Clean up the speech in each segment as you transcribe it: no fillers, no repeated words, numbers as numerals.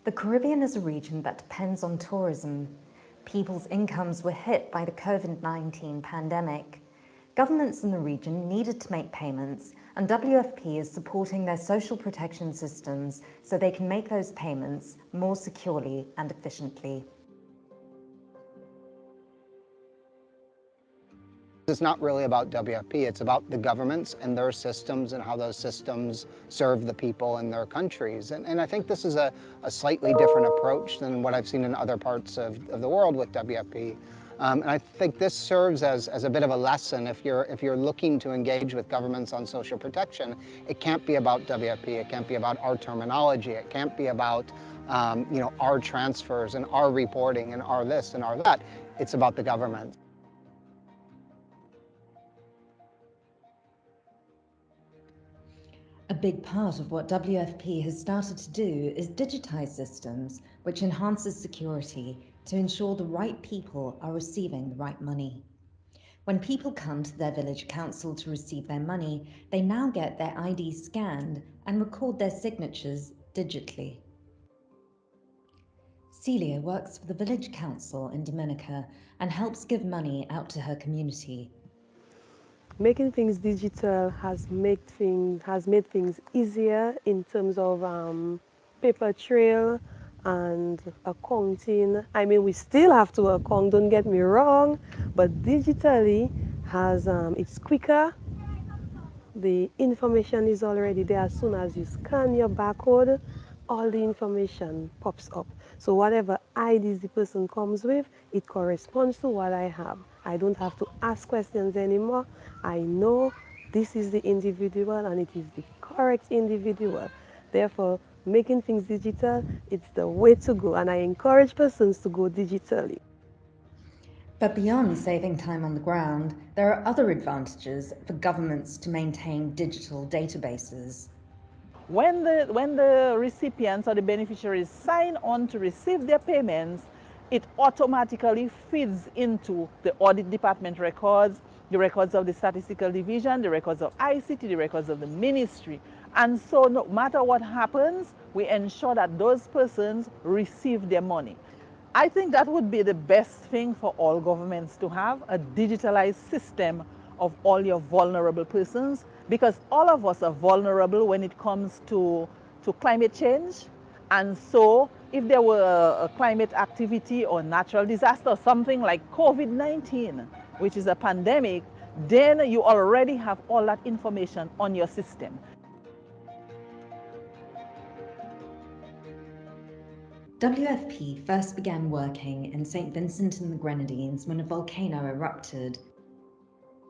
The Caribbean is a region that depends on tourism. People's incomes were hit by the COVID-19 pandemic. Governments in the region needed to make payments, and WFP is supporting their social protection systems so they can make those payments more securely and efficiently. It's not really about WFP, it's about the governments and their systems and how those systems serve the people in their countries. And I think this is a slightly different approach than what I've seen in other parts of the world with WFP. And I think this serves as a bit of a lesson if you're looking to engage with governments on social protection. It can't be about WFP, it can't be about our terminology, it can't be about our transfers and our reporting and our this and our that. It's about the government. A big part of what WFP has started to do is digitize systems, which enhances security to ensure the right people are receiving the right money. When people come to their village council to receive their money, they now get their ID scanned and record their signatures digitally. Celia works for the village council in Dominica and helps give money out to her community. Making things digital has made things easier in terms of paper trail and accounting. I mean, we still have to account, don't get me wrong, but digitally it's quicker. The information is already there. As soon as you scan your barcode, all the information pops up. So whatever IDs the person comes with, it corresponds to what I have. I don't have to ask questions anymore. I know this is the individual and it is the correct individual. Therefore, making things digital, it's the way to go. And I encourage persons to go digitally. But beyond saving time on the ground, there are other advantages for governments to maintain digital databases. When the recipients or the beneficiaries sign on to receive their payments, it automatically feeds into the audit department records, the records of the statistical division, the records of ICT, the records of the ministry. And so no matter what happens, we ensure that those persons receive their money. I think that would be the best thing for all governments to have, a digitalized system of all your vulnerable persons, because all of us are vulnerable when it comes to climate change. And so if there were a climate activity or natural disaster or something like COVID-19, which is a pandemic, then you already have all that information on your system. WFP first began working in St. Vincent and the Grenadines when a volcano erupted.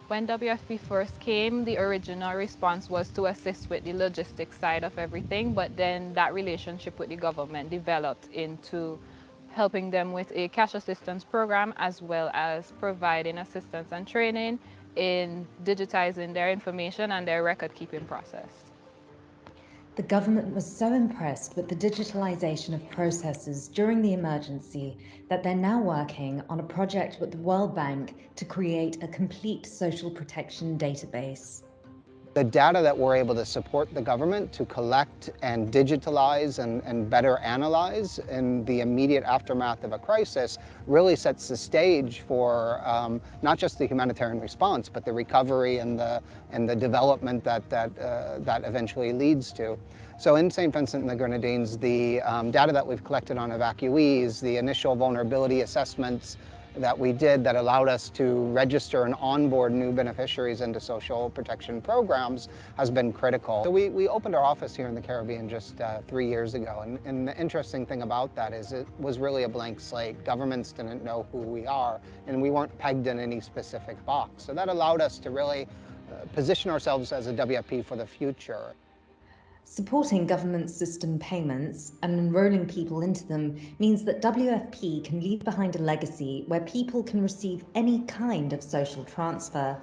When WFP first came, the original response was to assist with the logistics side of everything, but then that relationship with the government developed into helping them with a cash assistance program, as well as providing assistance and training in digitizing their information and their record-keeping process. The government was so impressed with the digitalization of processes during the emergency that they're now working on a project with the World Bank to create a complete social protection database. The data that we're able to support the government to collect and digitalize and better analyze in the immediate aftermath of a crisis really sets the stage for not just the humanitarian response, but the recovery and the development that eventually leads to. So in St. Vincent and the Grenadines, the data that we've collected on evacuees, the initial vulnerability assessments that we did that allowed us to register and onboard new beneficiaries into social protection programs has been critical. So we opened our office here in the Caribbean just 3 years ago, and the interesting thing about that is it was really a blank slate. Governments didn't know who we are, and we weren't pegged in any specific box. So that allowed us to really position ourselves as a WFP for the future. Supporting government system payments and enrolling people into them means that WFP can leave behind a legacy where people can receive any kind of social transfer.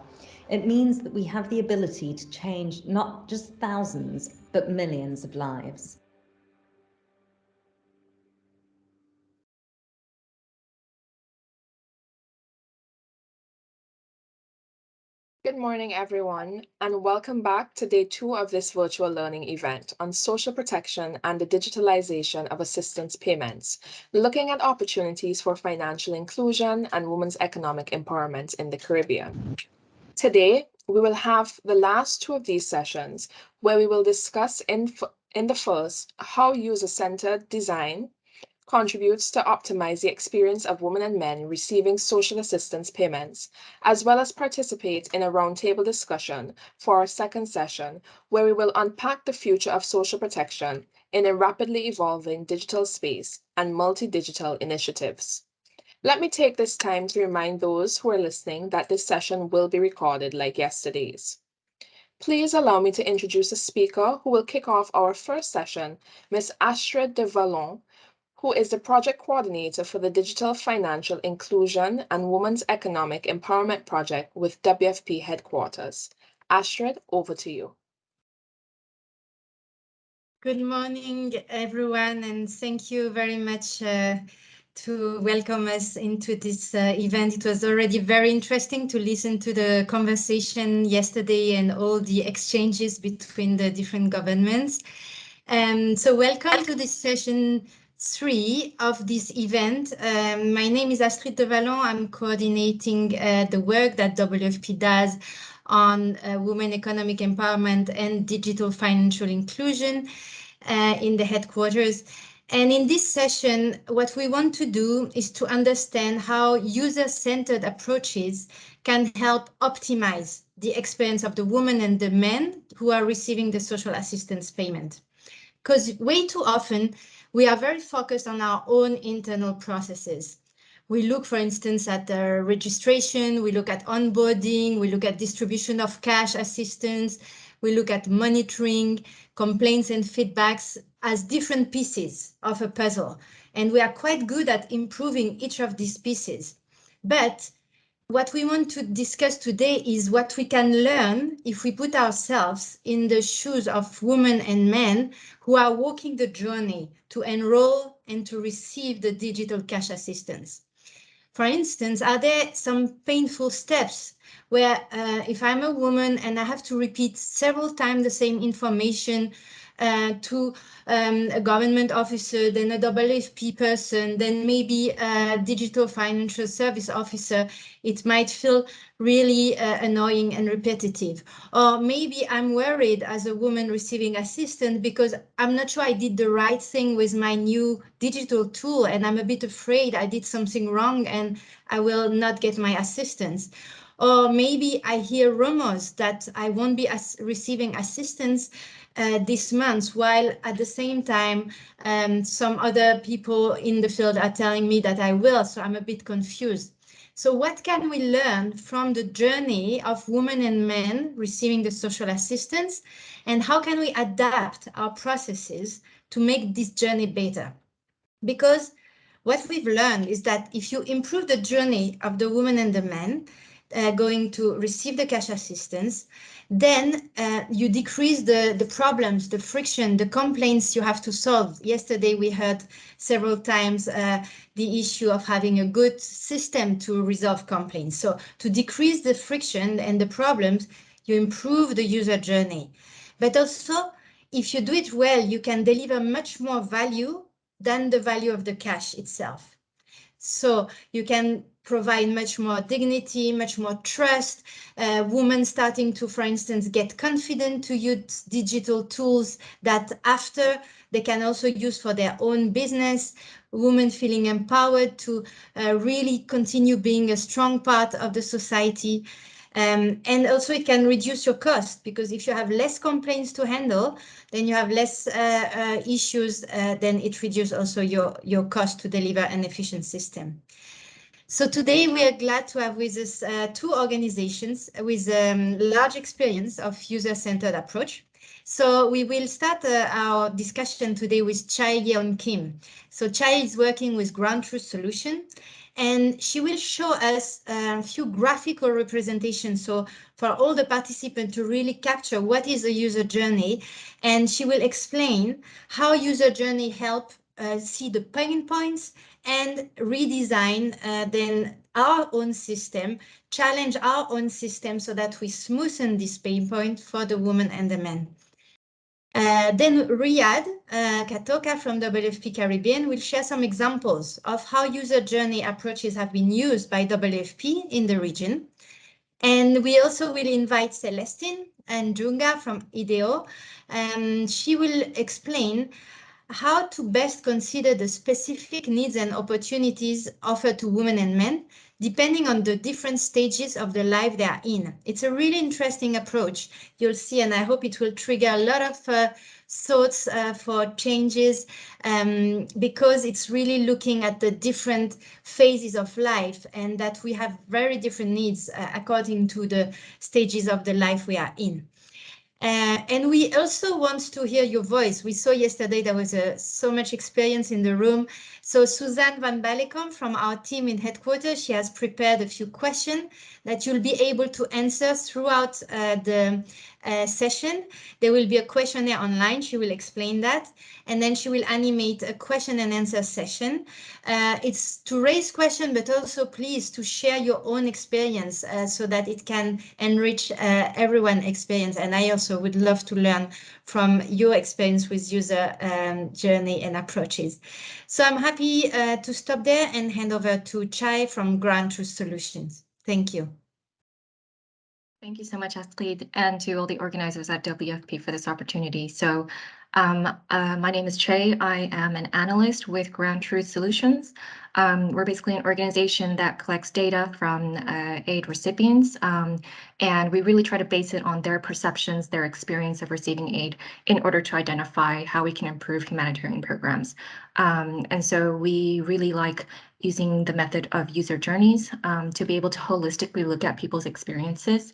It means that we have the ability to change not just thousands, but millions of lives. Good morning, everyone, and welcome back to day two of this virtual learning event on social protection and the digitalization of assistance payments, looking at opportunities for financial inclusion and women's economic empowerment in the Caribbean. Today, we will have the last two of these sessions where we will discuss in the first how user-centered design contributes to optimize the experience of women and men receiving social assistance payments, as well as participate in a roundtable discussion for our second session, where we will unpack the future of social protection in a rapidly evolving digital space and multi digital initiatives. Let me take this time to remind those who are listening that this session will be recorded like yesterday's. Please allow me to introduce a speaker who will kick off our first session, Ms. Astrid de Vallon, who is the project coordinator for the Digital Financial Inclusion and Women's Economic Empowerment Project with WFP headquarters. Astrid, over to you. Good morning, everyone, and thank you very much to welcome us into this event. It was already very interesting to listen to the conversation yesterday and all the exchanges between the different governments. So welcome to this session 3 of this event. My name is Astrid de Vallon. I'm coordinating the work that WFP does on women economic empowerment and digital financial inclusion in the headquarters. And in this session, what we want to do is to understand how user-centered approaches can help optimize the experience of the women and the men who are receiving the social assistance payment. Because way too often, we are very focused on our own internal processes. We look, for instance, at registration, we look at onboarding, we look at distribution of cash assistance, we look at monitoring, complaints and feedbacks as different pieces of a puzzle. And we are quite good at improving each of these pieces. But what we want to discuss today is what we can learn if we put ourselves in the shoes of women and men who are walking the journey to enroll and to receive the digital cash assistance. For instance, are there some painful steps where if I'm a woman and I have to repeat several times the same information to a government officer, then a WFP person, then maybe a digital financial service officer, it might feel really annoying and repetitive. Or maybe I'm worried as a woman receiving assistance because I'm not sure I did the right thing with my new digital tool and I'm a bit afraid I did something wrong and I will not get my assistance. Or maybe I hear rumors that I won't be receiving assistance this month, while at the same time, some other people in the field are telling me that I will, so I'm a bit confused. So what can we learn from the journey of women and men receiving the social assistance, and how can we adapt our processes to make this journey better? Because what we've learned is that if you improve the journey of the woman and the man going to receive the cash assistance, then you decrease the problems, the friction, the complaints you have to solve. Yesterday, we heard several times the issue of having a good system to resolve complaints. So to decrease the friction and the problems, you improve the user journey. But also, if you do it well, you can deliver much more value than the value of the cash itself. So you can provide much more dignity, much more trust, women starting to, for instance, get confident to use digital tools that after they can also use for their own business, women feeling empowered to really continue being a strong part of the society. And also it can reduce your cost, because if you have less complaints to handle, then you have less issues, then it reduces also your cost to deliver an efficient system. So today we are glad to have with us two organizations with large experience of user-centered approach. So we will start our discussion today with Chai Yeon Kim. So Chai is working with Ground Truth Solution, and she will show us a few graphical representations. So for all the participants to really capture what is a user journey, and she will explain how user journey help see the pain points and redesign then our own system, challenge our own system so that we smoothen this pain point for the woman and the men. Then Riyadh Katoka from WFP Caribbean will share some examples of how user journey approaches have been used by WFP in the region. And we also will invite Celestine and Junga from IDEO. She will explain how to best consider the specific needs and opportunities offered to women and men, depending on the different stages of the life they are in. It's a really interesting approach, you'll see, and I hope it will trigger a lot of thoughts for changes, because it's really looking at the different phases of life and that we have very different needs according to the stages of the life we are in. And we also want to hear your voice. We saw yesterday there was so much experience in the room. So Suzanne van Balekom from our team in headquarters, she has prepared a few questions that you'll be able to answer throughout the session. There will be a questionnaire online. She will explain that. And then she will animate a question and answer session. It's to raise questions, but also please to share your own experience so that it can enrich everyone's experience. And I also would love to learn from your experience with user journey and approaches. So I'm happy to stop there and hand over to Chai from Ground Truth Solutions. Thank you. Thank you so much, Astrid, and to all the organizers at WFP for this opportunity. So my name is Che. I am an analyst with Ground Truth Solutions. We're basically an organization that collects data from aid recipients, and we really try to base it on their perceptions, their experience of receiving aid in order to identify how we can improve humanitarian programs. And so we really like using the method of user journeys to be able to holistically look at people's experiences.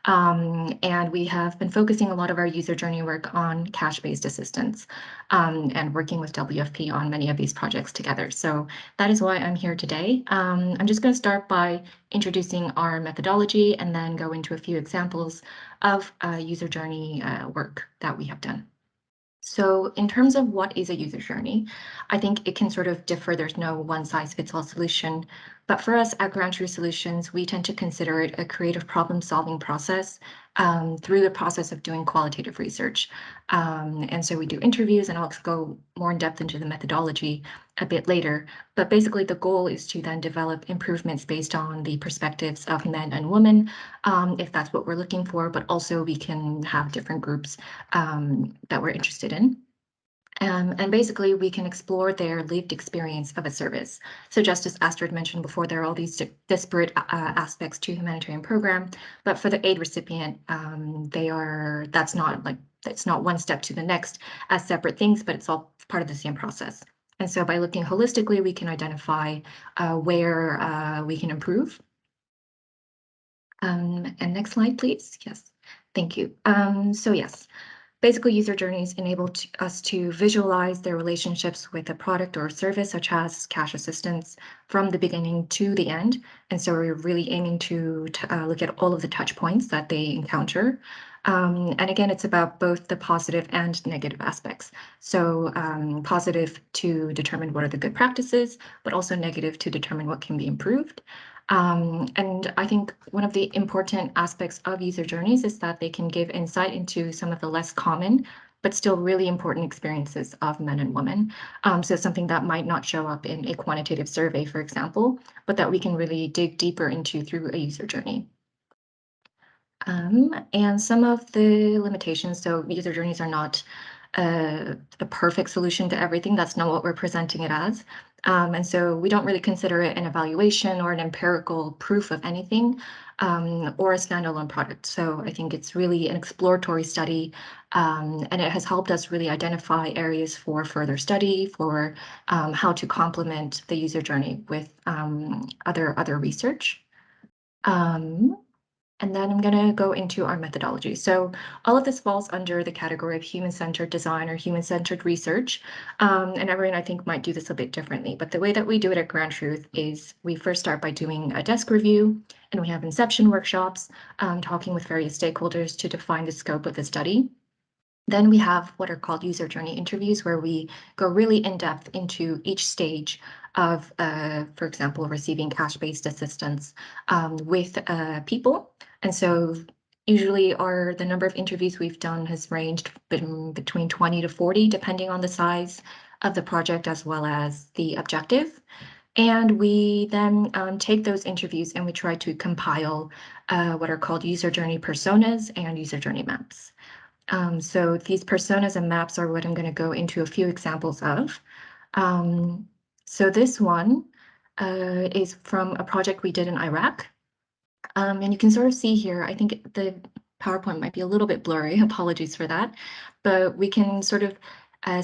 And we have been focusing a lot of our user journey work on cash-based assistance and working with WFP on many of these projects together. So that is why I'm here today. I'm just going to start by introducing our methodology and then go into a few examples of user journey work that we have done. So in terms of what is a user journey, I think it can sort of differ. There's no one-size-fits-all solution. But for us at Ground Truth Solutions, we tend to consider it a creative problem-solving process through the process of doing qualitative research. And so we do interviews, and I'll go more in depth into the methodology a bit later. But basically, the goal is to then develop improvements based on the perspectives of men and women, if that's what we're looking for. But also, we can have different groups that we're interested in. And basically, we can explore their lived experience of a service. So just as Astrid mentioned before, there are all these disparate aspects to humanitarian program, but for the aid recipient, that's not one step to the next as separate things, but it's all part of the same process. And so by looking holistically, we can identify where we can improve. And next slide, please. Yes, thank you. So yes. Basically, user journeys enable us to visualize their relationships with a product or service, such as cash assistance, from the beginning to the end. And so we're really aiming to look at all of the touch points that they encounter. And again, it's about both the positive and negative aspects. So positive to determine what are the good practices, but also negative to determine what can be improved. And I think one of the important aspects of user journeys is that they can give insight into some of the less common, but still really important experiences of men and women. So something that might not show up in a quantitative survey, for example, but that we can really dig deeper into through a user journey. And some of the limitations, so user journeys are not a perfect solution to everything. That's not what we're presenting it as. And so we don't really consider it an evaluation or an empirical proof of anything or a standalone product. So I think it's really an exploratory study, and it has helped us really identify areas for further study, for how to complement the user journey with other research. And then I'm going to go into our methodology. So all of this falls under the category of human-centered design or human-centered research. And everyone, I think, might do this a bit differently. But the way that we do it at Ground Truth is we first start by doing a desk review, and we have inception workshops, talking with various stakeholders to define the scope of the study. Then we have what are called user journey interviews, where we go really in depth into each stage of, for example, receiving cash-based assistance with people. And so usually the number of interviews we've done has ranged between 20 to 40, depending on the size of the project as well as the objective. And we then take those interviews and we try to compile what are called user journey personas and user journey maps. So these personas and maps are what I'm going to go into a few examples of. So this one is from a project we did in Iraq. And you can sort of see here, I think the PowerPoint might be a little bit blurry, apologies for that, but we can sort of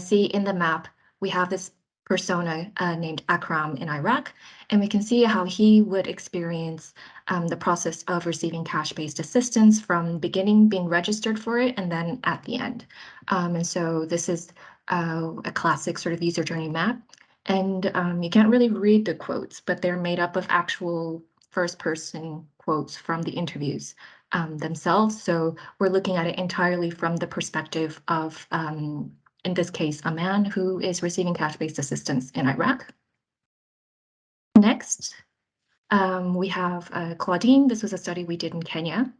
see in the map, we have this persona named Akram in Iraq, and we can see how he would experience the process of receiving cash-based assistance from beginning being registered for it and then at the end. And so this is a classic sort of user journey map. And you can't really read the quotes, but they're made up of actual first-person quotes from the interviews themselves. So we're looking at it entirely from the perspective of, in this case, a man who is receiving cash-based assistance in Iraq. Next, we have Claudine. This was a study we did in Kenya.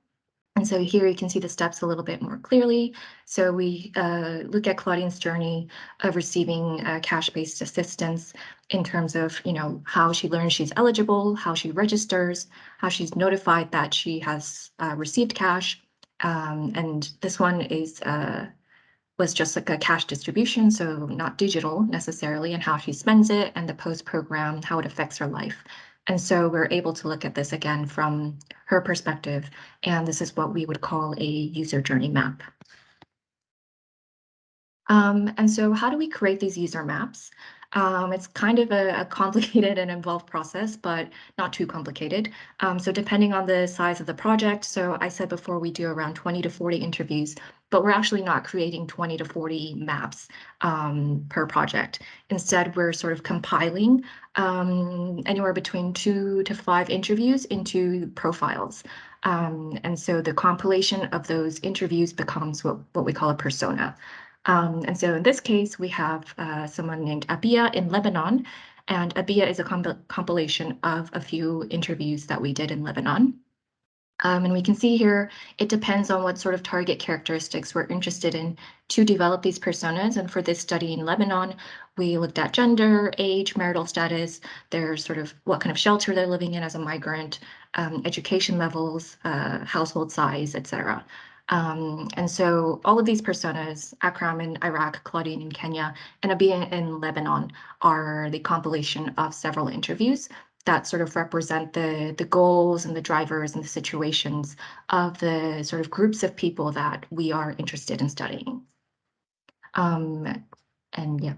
And so here you can see the steps a little bit more clearly. So we look at Claudine's journey of receiving cash-based assistance in terms of, how she learns she's eligible, how she registers, how she's notified that she has received cash. And this one was just like a cash distribution, so not digital necessarily, and how she spends it, and the post-program, how it affects her life. And so we're able to look at this again from her perspective, and this is what we would call a user journey map. And so how do we create these user maps? It's kind of a complicated and involved process, but not too complicated. So depending on the size of the project, so I said before we do around 20 to 40 interviews, but we're actually not creating 20 to 40 maps per project. Instead, we're sort of compiling anywhere between 2 to 5 interviews into profiles. And so the compilation of those interviews becomes what we call a persona. And so in this case, we have someone named Abia in Lebanon, and Abia is a compilation of a few interviews that we did in Lebanon. And we can see here, it depends on what sort of target characteristics we're interested in to develop these personas. And for this study in Lebanon, we looked at gender, age, marital status, their sort of what kind of shelter they're living in as a migrant, education levels, household size, etc. And so all of these personas, Akram in Iraq, Claudine in Kenya, and Abia in Lebanon, are the compilation of several interviews that sort of represent the goals and the drivers and the situations of the sort of groups of people that we are interested in studying. And yeah,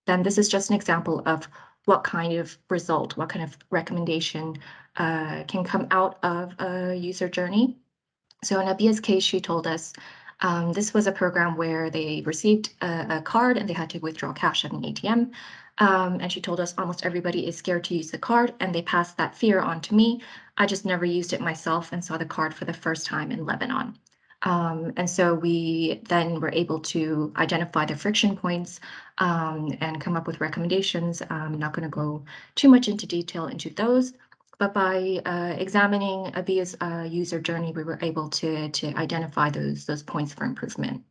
then this is just an example of what kind of result, what kind of recommendation can come out of a user journey. So in Abia's case, she told us this was a program where they received a card and they had to withdraw cash at an ATM. And she told us almost everybody is scared to use the card, and they passed that fear on to me. I just never used it myself and saw the card for the first time in Lebanon. And so we then were able to identify the friction points and come up with recommendations. I'm not going to go too much into detail into those, but by examining Abia's user journey, we were able to identify those points for improvement.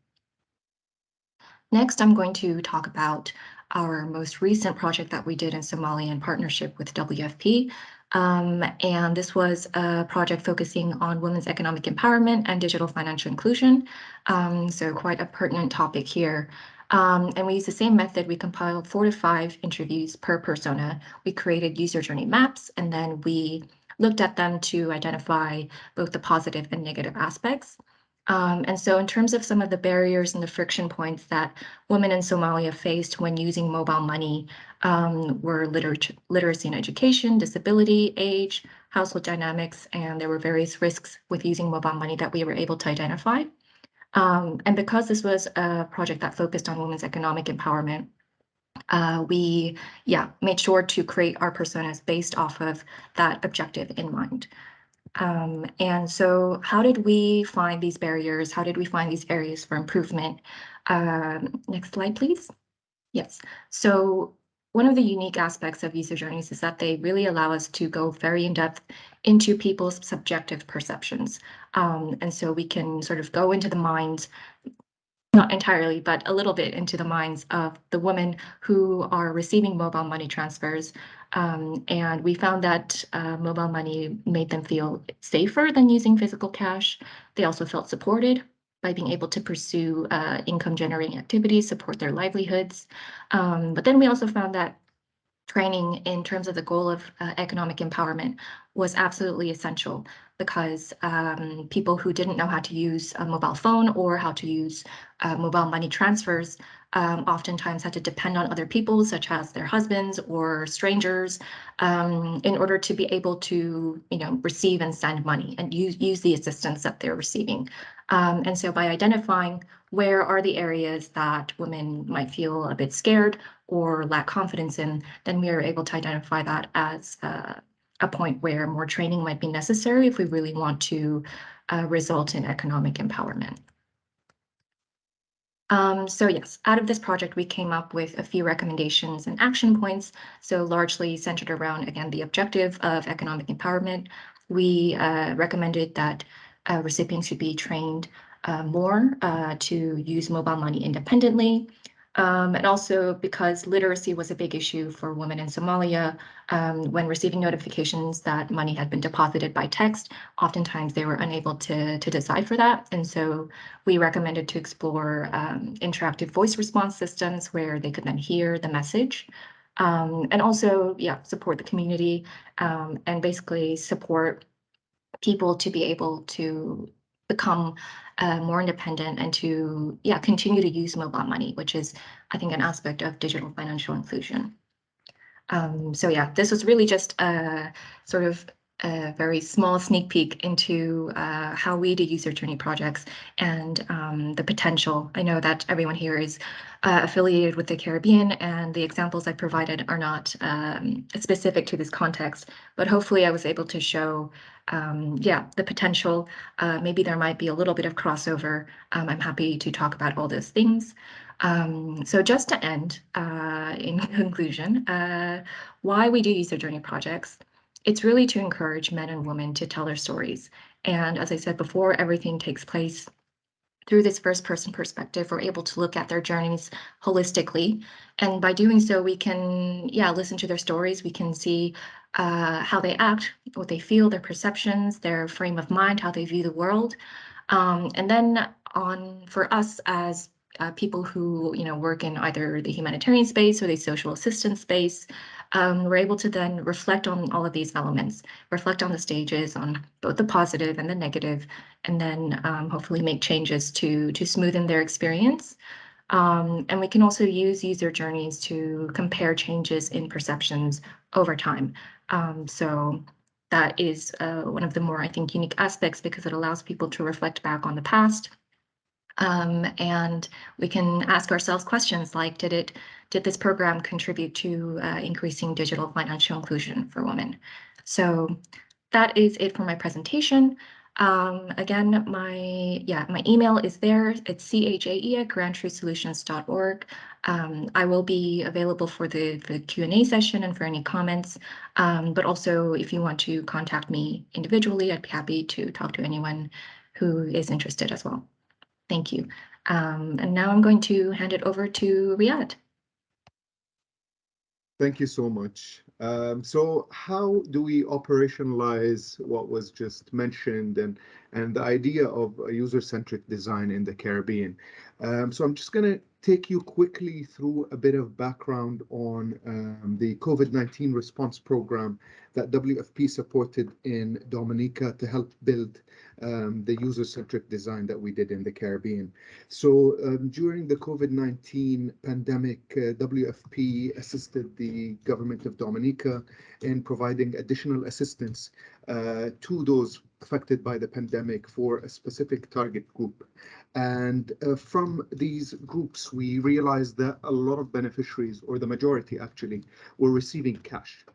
Next, I'm going to talk about our most recent project that we did in Somalia in partnership with WFP. And this was a project focusing on women's economic empowerment and digital financial inclusion. So quite a pertinent topic here. And we used the same method. We compiled 4 to 5 interviews per persona. We created user journey maps, and then we looked at them to identify both the positive and negative aspects. And so in terms of some of the barriers and the friction points that women in Somalia faced when using mobile money were literacy and education, disability, age, household dynamics, and there were various risks with using mobile money that we were able to identify. And because this was a project that focused on women's economic empowerment, we made sure to create our personas based off of that objective in mind. And so how did we find these barriers? How did we find these areas for improvement? Next slide, please. Yes. So one of the unique aspects of user journeys is that they really allow us to go very in depth into people's subjective perceptions. And so we can sort of go into the minds, not entirely, but a little bit into the minds of the women who are receiving mobile money transfers. And we found that mobile money made them feel safer than using physical cash. They also felt supported by being able to pursue income generating activities, support their livelihoods. But then we also found that training in terms of the goal of economic empowerment was absolutely essential because people who didn't know how to use a mobile phone or how to use mobile money transfers oftentimes had to depend on other people, such as their husbands or strangers, in order to be able to, receive and send money and use the assistance that they're receiving. And so by identifying where are the areas that women might feel a bit scared or lack confidence in, then we are able to identify that as a point where more training might be necessary if we really want to result in economic empowerment. So yes, out of this project, we came up with a few recommendations and action points. So largely centered around, again, the objective of economic empowerment. We recommended that recipients should be trained more to use mobile money independently. And also because literacy was a big issue for women in Somalia, when receiving notifications that money had been deposited by text, oftentimes they were unable to decipher that. And so we recommended to explore interactive voice response systems where they could then hear the message. And also, support the community and basically support people to be able to become more independent and to continue to use mobile money, which is, I think, an aspect of digital financial inclusion. So this was really just a sort of a very small sneak peek into how we do user journey projects and the potential. I know that everyone here is affiliated with the Caribbean, and the examples I provided are not specific to this context, but hopefully I was able to show the potential. Maybe there might be a little bit of crossover. I'm happy to talk about all those things. So just to end, in conclusion, why we do user journey projects, it's really to encourage men and women to tell their stories. And as I said before, everything takes place through this first person perspective. We're able to look at their journeys holistically. And by doing so, we can, listen to their stories. We can see how they act, what they feel, their perceptions, their frame of mind, how they view the world. And then for us as people who work in either the humanitarian space or the social assistance space, we're able to then reflect on all of these elements, reflect on the stages, on both the positive and the negative, and then hopefully make changes to smoothen their experience. And we can also use user journeys to compare changes in perceptions over time. So that is one of the more, I think, unique aspects because it allows people to reflect back on the past. And we can ask ourselves questions like, did this program contribute to increasing digital financial inclusion for women? So that is it for my presentation. Again, my email is there. It's chae@grandtruthsolutions.org. I will be available for the Q&A session and for any comments. But also, if you want to contact me individually, I'd be happy to talk to anyone who is interested as well. Thank you. And now I'm going to hand it over to Riyadh. Thank you so much. So how do we operationalize what was just mentioned and the idea of a user-centric design in the Caribbean? So I'm just going to take you quickly through a bit of background on the COVID-19 response program that WFP supported in Dominica to help build the user-centric design that we did in the Caribbean. So during the COVID-19 pandemic, WFP assisted the government of Dominica in providing additional assistance to those affected by the pandemic for a specific target group. And from these groups, we realized that a lot of beneficiaries, or the majority actually, were receiving cash.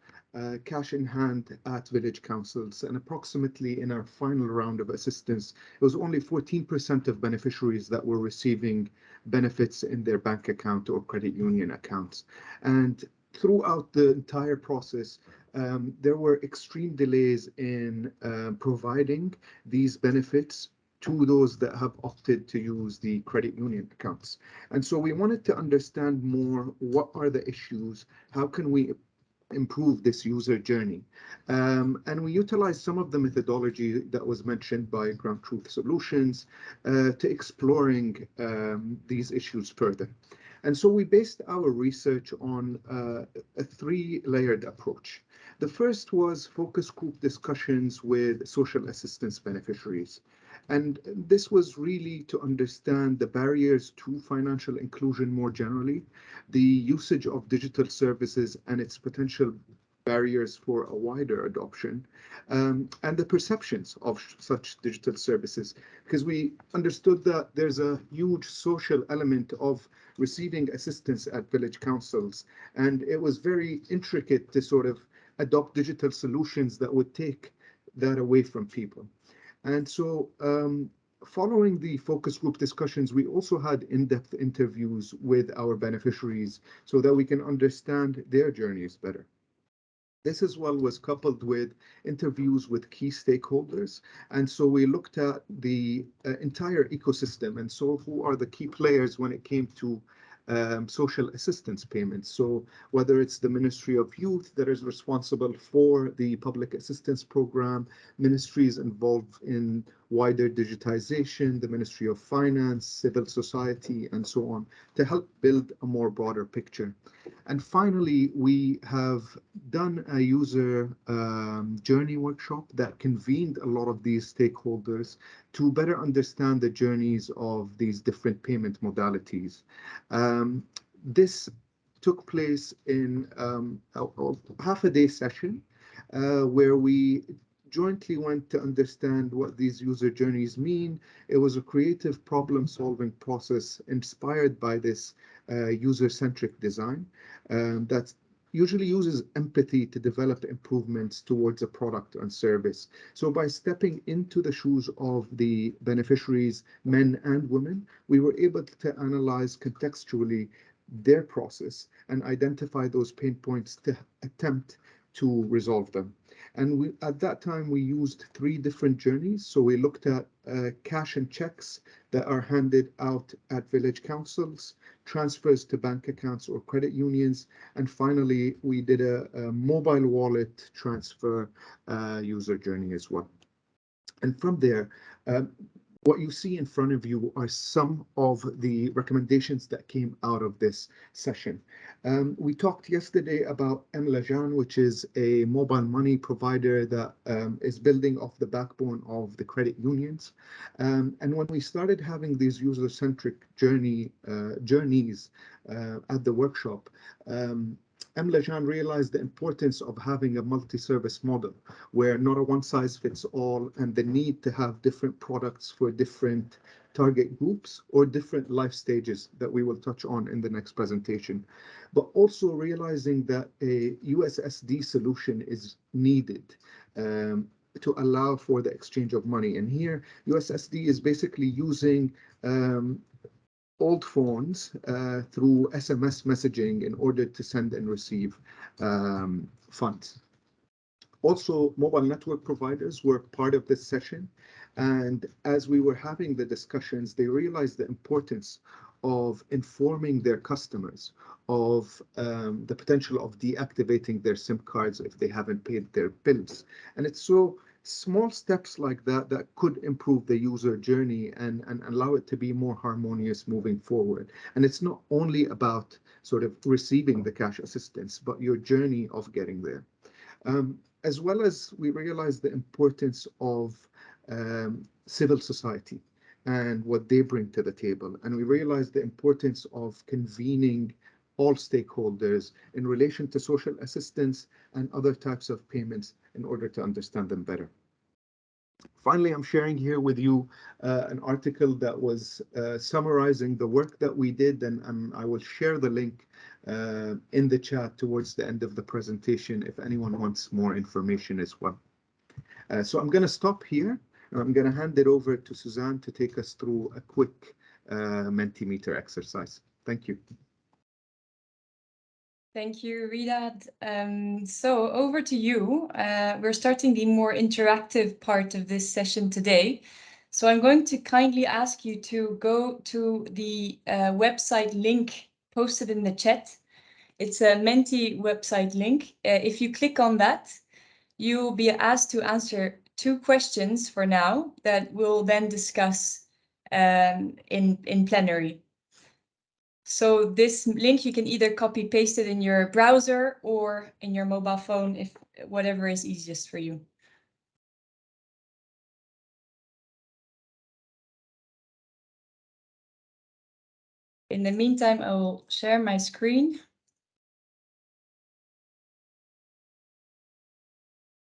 cash in hand at village councils, and approximately in our final round of assistance, it was only 14% of beneficiaries that were receiving benefits in their bank account or credit union accounts. And throughout the entire process, there were extreme delays in providing these benefits to those that have opted to use the credit union accounts. And so we wanted to understand more, what are the issues? How can we improve this user journey? And we utilized some of the methodology that was mentioned by Ground Truth Solutions to exploring these issues further. And so we based our research on a three-layered approach. The first was focus group discussions with social assistance beneficiaries. And this was really to understand the barriers to financial inclusion more generally, the usage of digital services and its potential barriers for a wider adoption, and the perceptions of such digital services, because we understood that there's a huge social element of receiving assistance at village councils, and it was very intricate to sort of adopt digital solutions that would take that away from people. And so, following the focus group discussions, we also had in-depth interviews with our beneficiaries so that we can understand their journeys better. This as well was coupled with interviews with key stakeholders. And so we looked at the entire ecosystem. And so who are the key players when it came to social assistance payments? So whether it's the Ministry of Youth that is responsible for the public assistance program, ministries involved in wider digitization, the Ministry of Finance, civil society, and so on, to help build a more broader picture. And finally, we have done a user journey workshop that convened a lot of these stakeholders to better understand the journeys of these different payment modalities. This took place in a half a day session where we jointly went to understand what these user journeys mean. It was a creative problem solving process inspired by this user-centric design that usually uses empathy to develop improvements towards a product and service. So by stepping into the shoes of the beneficiaries, men and women, we were able to analyze contextually their process and identify those pain points to attempt to resolve them. And at that time, we used three different journeys. So we looked at cash and checks that are handed out at village councils, transfers to bank accounts or credit unions, and finally, we did a mobile wallet transfer user journey as well. And from there, um, what you see in front of you are some of the recommendations that came out of this session. We talked yesterday about Mlajan, which is a mobile money provider that is building off the backbone of the credit unions. And when we started having these user-centric journeys at the workshop, Mlajan realized the importance of having a multi-service model where not a one size fits all, and the need to have different products for different target groups or different life stages that we will touch on in the next presentation. But also realizing that a USSD solution is needed to allow for the exchange of money. And here, USSD is basically using old phones through SMS messaging in order to send and receive funds. Also, mobile network providers were part of this session. And as we were having the discussions, they realized the importance of informing their customers of the potential of deactivating their SIM cards if they haven't paid their bills. And it's so small steps like that that could improve the user journey and allow it to be more harmonious moving forward. And it's not only about sort of receiving the cash assistance, but your journey of getting there. As well as we realize the importance of civil society and what they bring to the table. And we realize the importance of convening all stakeholders in relation to social assistance and other types of payments in order to understand them better. Finally, I'm sharing here with you an article that was summarizing the work that we did, and I will share the link in the chat towards the end of the presentation if anyone wants more information as well. So I'm going to stop here. And I'm going to hand it over to Suzanne to take us through a quick Mentimeter exercise. Thank you. Thank you, Riyadh. So over to you. We're starting the more interactive part of this session today. So I'm going to kindly ask you to go to the website link posted in the chat. It's a Menti website link. If you click on that, you will be asked to answer 2 questions for now that we'll then discuss in plenary. So this link you can either copy paste it in your browser or in your mobile phone, if whatever is easiest for you. In the meantime, I will share my screen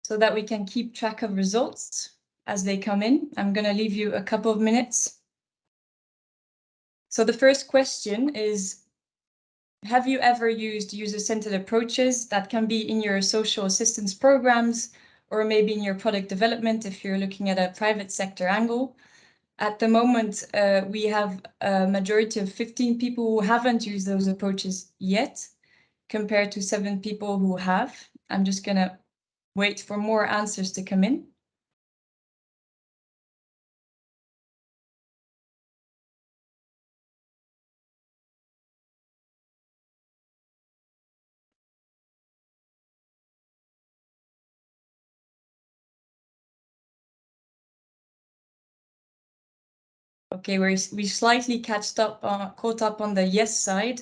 so that we can keep track of results as they come in. I'm going to leave you a couple of minutes. So the first question is, have you ever used user-centered approaches? That can be in your social assistance programs or maybe in your product development if you're looking at a private sector angle. At the moment, we have a majority of 15 people who haven't used those approaches yet, compared to 7 people who have. I'm just going to wait for more answers to come in. Okay, we slightly caught up on the yes side,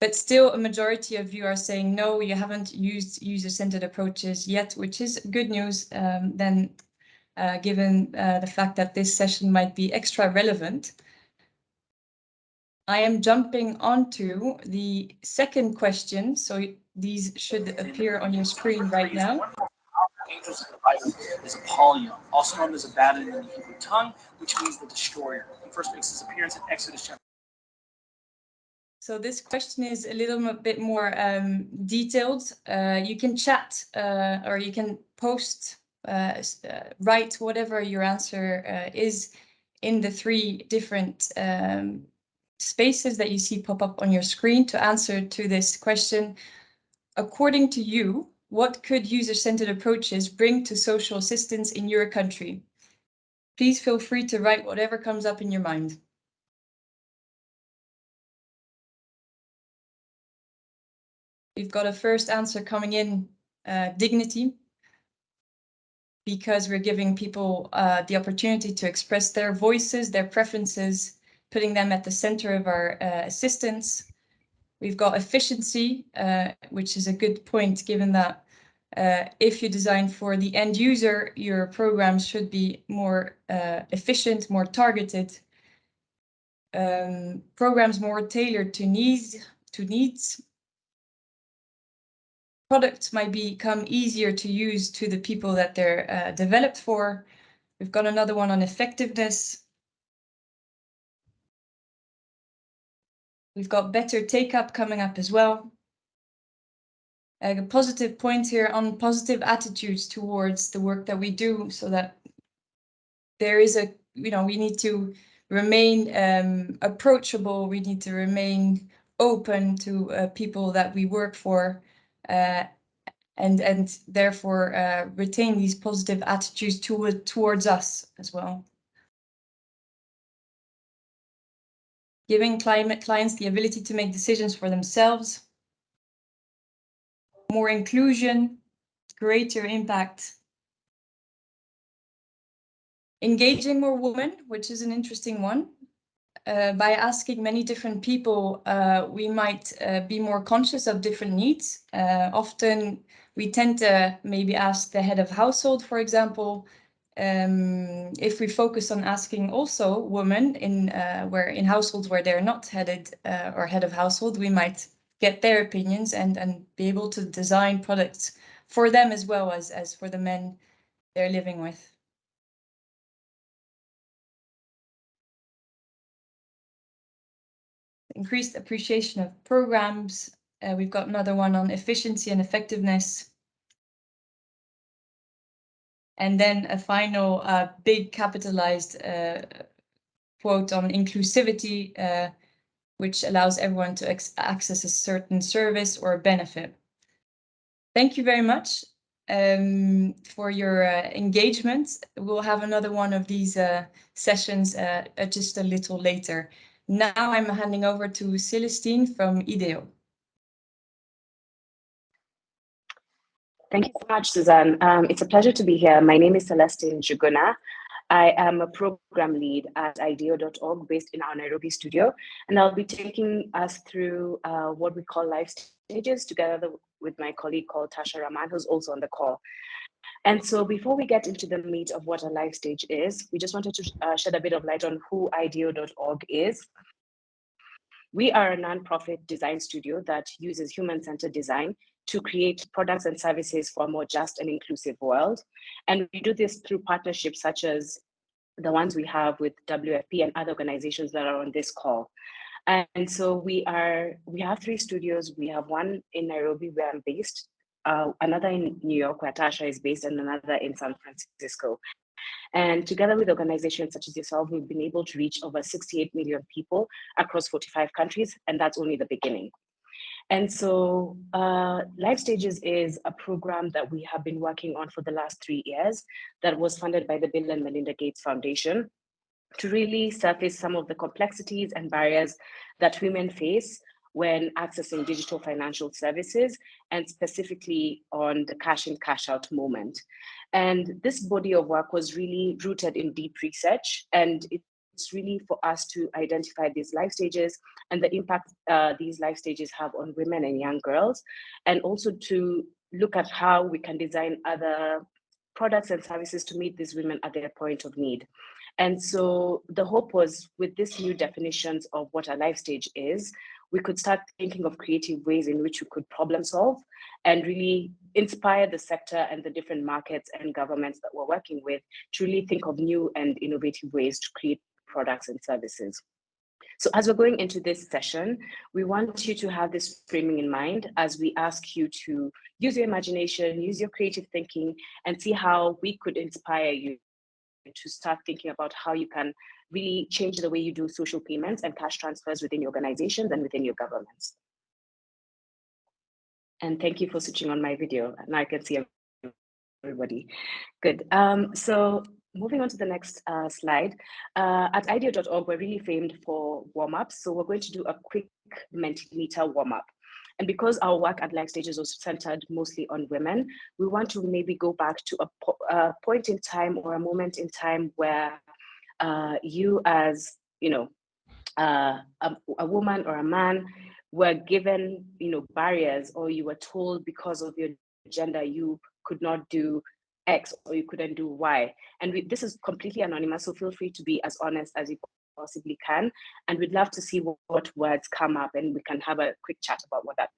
but still a majority of you are saying no, you haven't used user-centered approaches yet, which is good news then, given the fact that this session might be extra relevant. I am jumping onto the second question, so these should appear on your screen right now. Angels in the Bible is Apollyon, also known as Abaddon in the Hebrew tongue, which means the destroyer. He first makes his appearance in Exodus chapter. So this question is a little bit more detailed. You can chat or you can post, write whatever your answer is in the 3 different spaces that you see pop up on your screen to answer to this question. According to you, what could user-centered approaches bring to social assistance in your country? Please feel free to write whatever comes up in your mind. We've got a first answer coming in, dignity, because we're giving people the opportunity to express their voices, their preferences, putting them at the center of our assistance. We've got efficiency, which is a good point, given that if you design for the end user, your programs should be more efficient, more targeted, programs more tailored to needs. Products might become easier to use to the people that they're developed for. We've got another one on effectiveness. We've got better take-up coming up as well. A positive point here on positive attitudes towards the work that we do, so that there is a, we need to remain approachable. We need to remain open to people that we work for, and therefore retain these positive attitudes towards us as well. Giving clients the ability to make decisions for themselves. More inclusion, greater impact. Engaging more women, which is an interesting one. By asking many different people, we might be more conscious of different needs. Often we tend to maybe ask the head of household, for example. If we focus on asking also women in households where they're not headed or head of household, we might get their opinions and be able to design products for them as well as for the men they're living with. increased appreciation of programs. We've got another one on efficiency and effectiveness. And then a final big capitalized quote on inclusivity, which allows everyone to access a certain service or benefit. Thank you very much for your engagement. We'll have another one of these sessions just a little later. Now I'm handing over to Celestine from IDEO. Thank you so much, Suzanne. It's a pleasure to be here. My name is Celestine Juguna. I am a program lead at IDEO.org based in our Nairobi studio, and I'll be taking us through what we call life stages together with my colleague called Tasha Rahman, who's also on the call. And so before we get into the meat of what a life stage is, we just wanted to shed a bit of light on who IDEO.org is. We are a nonprofit design studio that uses human-centered design to create products and services for a more just and inclusive world. And we do this through partnerships such as the ones we have with WFP and other organizations that are on this call. And so we have 3 studios. We have one in Nairobi where I'm based, another in New York where Tasha is based, and another in San Francisco. And together with organizations such as yourself, we've been able to reach over 68 million people across 45 countries, and that's only the beginning. And so Life Stages is a program that we have been working on for the last 3 years that was funded by the Bill and Melinda Gates Foundation to really surface some of the complexities and barriers that women face when accessing digital financial services, and specifically on the cash in, cash out moment. And this body of work was really rooted in deep research, and it's really for us to identify these life stages and the impact these life stages have on women and young girls, and also to look at how we can design other products and services to meet these women at their point of need. And so the hope was, with these new definitions of what a life stage is, we could start thinking of creative ways in which we could problem solve and really inspire the sector and the different markets and governments that we're working with to really think of new and innovative ways to create products and services. So as we're going into this session, we want you to have this framing in mind as we ask you to use your imagination, use your creative thinking, and see how we could inspire you to start thinking about how you can really change the way you do social payments and cash transfers within your organizations and within your governments. And thank you for switching on my video. Now I can see everybody. Good. So moving on to the next slide. At IDEO.org, we're really famed for warm-ups. So we're going to do a quick Mentimeter warm-up. And because our work at Life Stages was centered mostly on women, we want to maybe go back to a point in time or a moment in time where you as, a woman or a man were given, barriers, or you were told because of your gender you could not do X or you couldn't do Y. And this is completely anonymous, so feel free to be as honest as you possibly can. And we'd love to see what words come up, and we can have a quick chat about what that.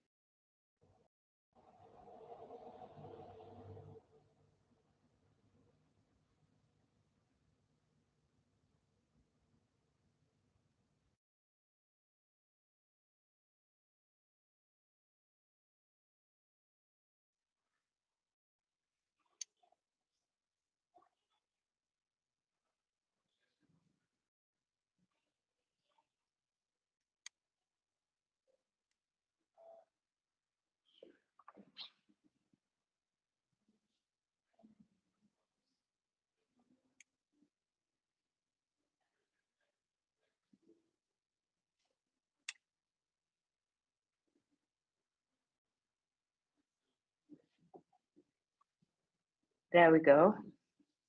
There we go.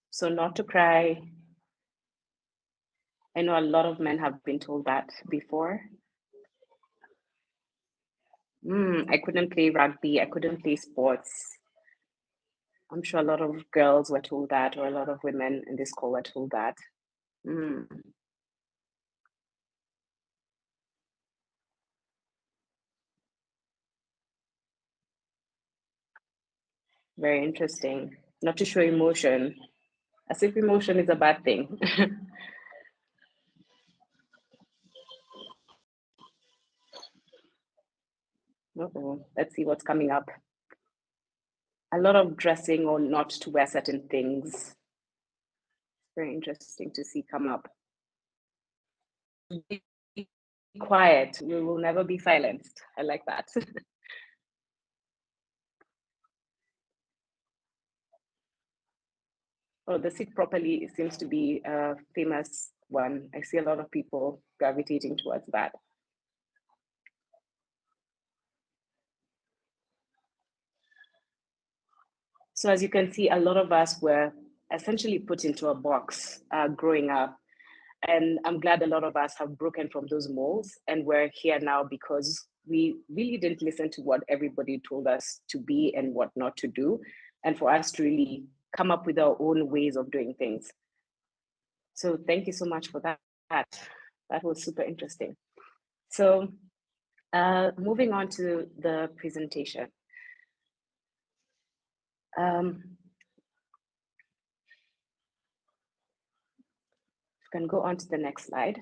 So not to cry. I know a lot of men have been told that before. I couldn't play rugby, I couldn't play sports. I'm sure a lot of girls were told that, or a lot of women in this call were told that. Very interesting. Not to show emotion, as if emotion is a bad thing. Let's see what's coming up. A lot of dressing or not to wear certain things. Very interesting to see come up. Be quiet. We will never be silenced. I like that. Oh, the sit properly seems to be a famous one. I see a lot of people gravitating towards that. So as you can see, a lot of us were essentially put into a box growing up. And I'm glad a lot of us have broken from those molds and we're here now because we really didn't listen to what everybody told us to be and what not to do. And for us to really come up with our own ways of doing things. So thank you so much for that. That was super interesting. So moving on to the presentation. Can go on to the next slide.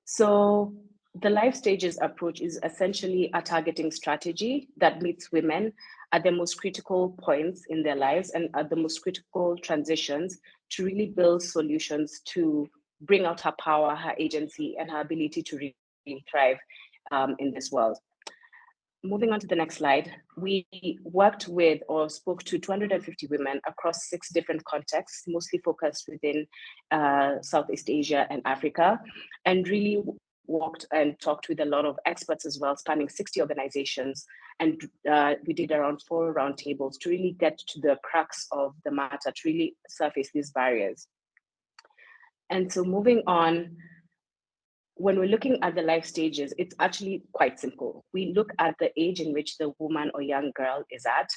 So the life stages approach is essentially a targeting strategy that meets women at the most critical points in their lives and at the most critical transitions to really build solutions to bring out her power, her agency, and her ability to really thrive in this world. Moving on to the next slide, we worked with or spoke to 250 women across 6 different contexts, mostly focused within Southeast Asia and Africa, and really walked and talked with a lot of experts as well, spanning 60 organizations. And we did around 4 roundtables to really get to the crux of the matter, to really surface these barriers. And so moving on, when we're looking at the life stages, it's actually quite simple. We look at the age in which the woman or young girl is at,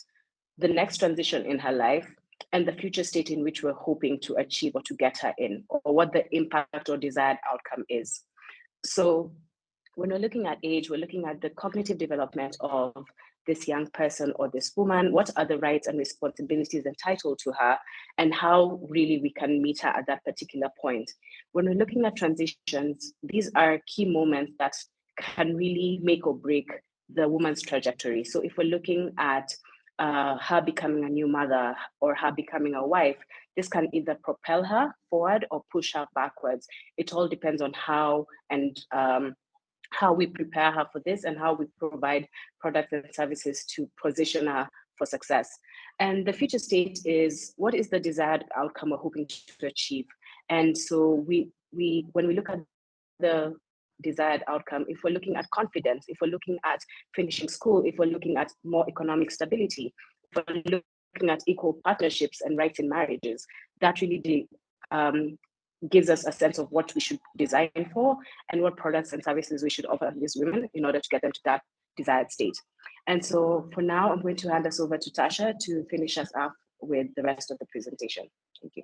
the next transition in her life, and the future state in which we're hoping to achieve or to get her in, or what the impact or desired outcome is. So when we're looking at age, we're looking at the cognitive development of this young person or this woman, what are the rights and responsibilities entitled to her, and how really we can meet her at that particular point. When we're looking at transitions, these are key moments that can really make or break the woman's trajectory. So if we're looking at her becoming a new mother or her becoming a wife, this can either propel her forward or push her backwards. It all depends on how and how we prepare her for this and how we provide products and services to position her for success. And the future state is what is the desired outcome we're hoping to achieve. And so when we look at the desired outcome, if we're looking at confidence, if we're looking at finishing school, if we're looking at more economic stability, if we're looking at equal partnerships and rights in marriages, that really gives us a sense of what we should design for and what products and services we should offer these women in order to get them to that desired state. And so for now, I'm going to hand us over to Tasha to finish us off with the rest of the presentation. Thank you.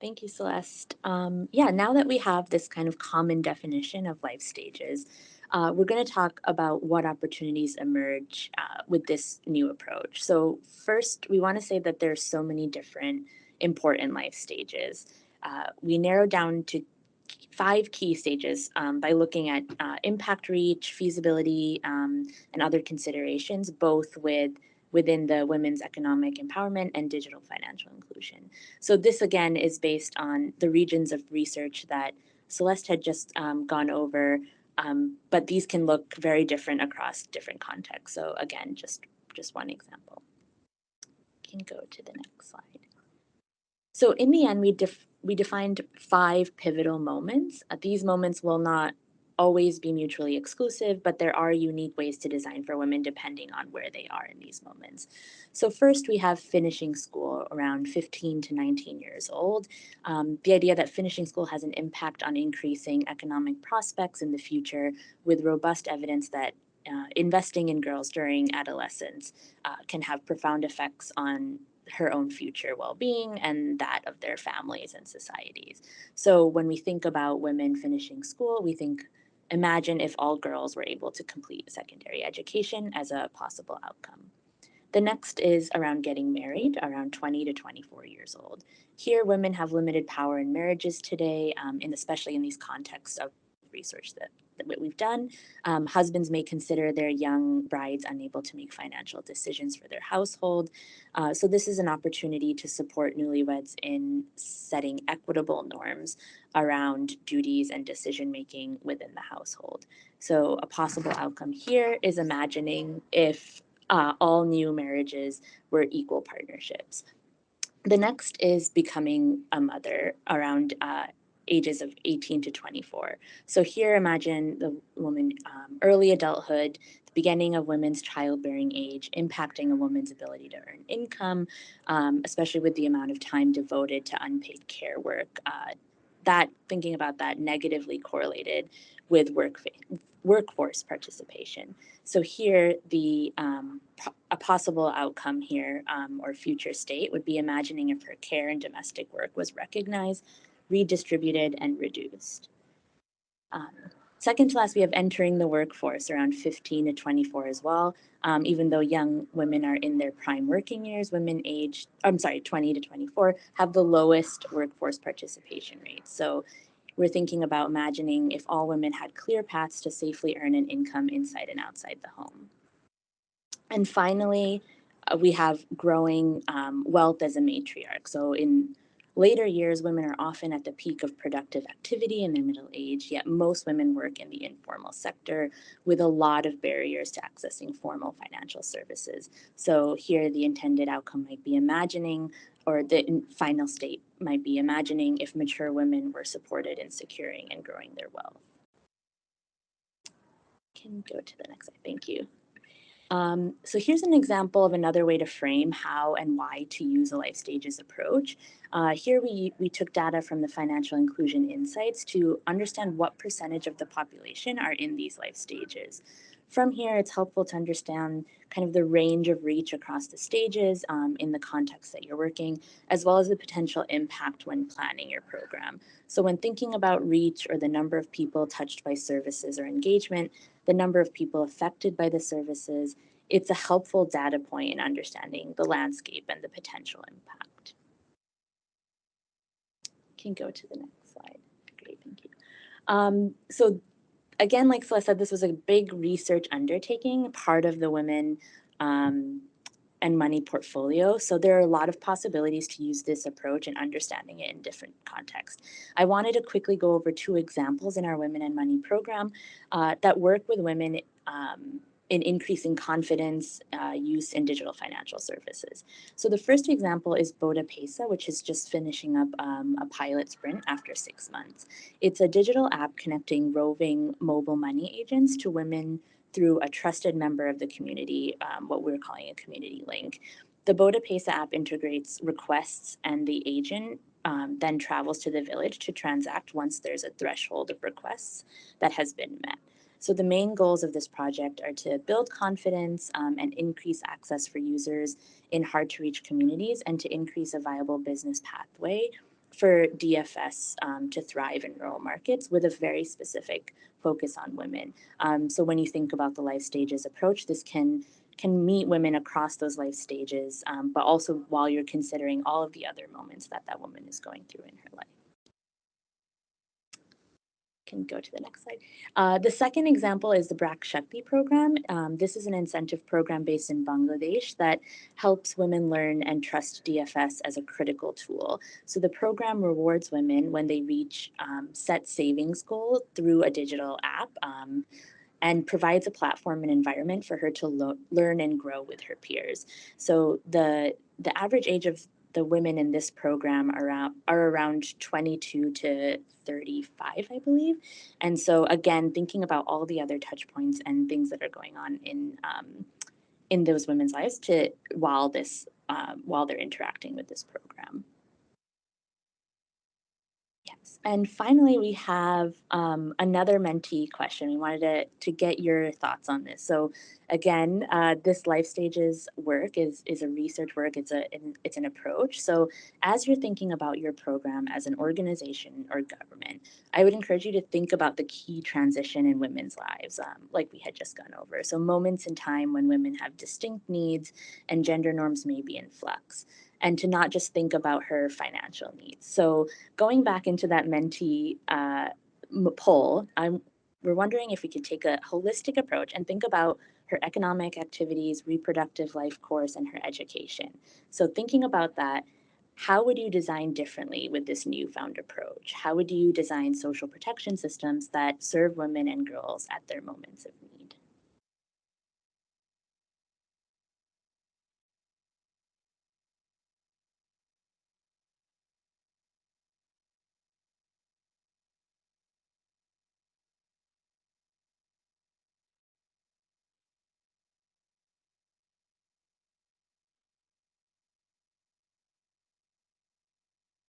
Thank you, Celeste. Yeah, now that we have this kind of common definition of life stages, we're going to talk about what opportunities emerge with this new approach. So first, we want to say that there's so many different important life stages. We narrowed down to 5 key stages by looking at impact reach, feasibility, and other considerations, both within the women's economic empowerment and digital financial inclusion. So this, again, is based on the regions of research that Celeste had just gone over, but these can look very different across different contexts. So again, just one example. Can go to the next slide. So in the end, we defined 5 pivotal moments. These moments will not always be mutually exclusive, but there are unique ways to design for women depending on where they are in these moments. So first, we have finishing school around 15 to 19 years old. The idea that finishing school has an impact on increasing economic prospects in the future, with robust evidence that investing in girls during adolescence can have profound effects on her own future well-being and that of their families and societies. So when we think about women finishing school, we think, imagine if all girls were able to complete secondary education as a possible outcome. The next is around getting married, around 20 to 24 years old. Here, women have limited power in marriages today, and especially in these contexts of research what we've done. Husbands may consider their young brides unable to make financial decisions for their household. So this is an opportunity to support newlyweds in setting equitable norms around duties and decision making within the household. So a possible outcome here is imagining if all new marriages were equal partnerships. The next is becoming a mother around ages of 18 to 24. So here, imagine the woman, early adulthood, the beginning of women's childbearing age, impacting a woman's ability to earn income, especially with the amount of time devoted to unpaid care work. That thinking about that negatively correlated with workforce participation. So here, a possible outcome here or future state would be imagining if her care and domestic work was recognized, redistributed, and reduced. Second to last, we have entering the workforce around 15 to 24 as well. Even though young women are in their prime working years, women aged, 20 to 24 have the lowest workforce participation rate. So we're thinking about imagining if all women had clear paths to safely earn an income inside and outside the home. And finally, we have growing wealth as a matriarch. So in later years, women are often at the peak of productive activity in their middle age, yet most women work in the informal sector with a lot of barriers to accessing formal financial services. So here, the intended outcome might be imagining, or the final state might be imagining if mature women were supported in securing and growing their wealth. Can go to the next slide, thank you. So here's an example of another way to frame how and why to use a life stages approach. Here we took data from the Financial Inclusion Insights to understand what percentage of the population are in these life stages. From here, it's helpful to understand kind of the range of reach across the stages in the context that you're working, as well as the potential impact when planning your program. So when thinking about reach or the number of people touched by services or engagement, the number of people affected by the services, it's a helpful data point in understanding the landscape and the potential impact. Can go to the next slide. Great, thank you. So again, like Celeste said, this was a big research undertaking, part of the Women and Money portfolio. So there are a lot of possibilities to use this approach and understanding it in different contexts. I wanted to quickly go over 2 examples in our Women and Money program that work with women in increasing confidence use in digital financial services. So the first example is Boda Pesa, which is just finishing up a pilot sprint after 6 months. It's a digital app connecting roving mobile money agents to women through a trusted member of the community, what we're calling a community link. The Boda Pesa app integrates requests, and the agent then travels to the village to transact once there's a threshold of requests that has been met. So the main goals of this project are to build confidence and increase access for users in hard-to-reach communities, and to increase a viable business pathway for DFS to thrive in rural markets with a very specific focus on women. So when you think about the life stages approach, this can meet women across those life stages, but also while you're considering all of the other moments that that woman is going through in her life. Can go to the next slide. The second example is the Brak Shakti program. This is an incentive program based in Bangladesh that helps women learn and trust DFS as a critical tool. So the program rewards women when they reach set savings goal through a digital app, and provides a platform and environment for her to learn and grow with her peers. So the average age of the women in this program are around 22 to 35, I believe. And so again, thinking about all the other touch points and things that are going on in those women's lives while they're interacting with this program. Yes. And finally, we have another mentee question. We wanted to get your thoughts on this. So again, this life stages work is a research work. It's an approach. So as you're thinking about your program as an organization or government, I would encourage you to think about the key transition in women's lives, like we had just gone over. So moments in time when women have distinct needs and gender norms may be in flux, and to not just think about her financial needs. So going back into that mentee poll, we're wondering if we could take a holistic approach and think about her economic activities, reproductive life course, and her education. So thinking about that, how would you design differently with this newfound approach? How would you design social protection systems that serve women and girls at their moments of need?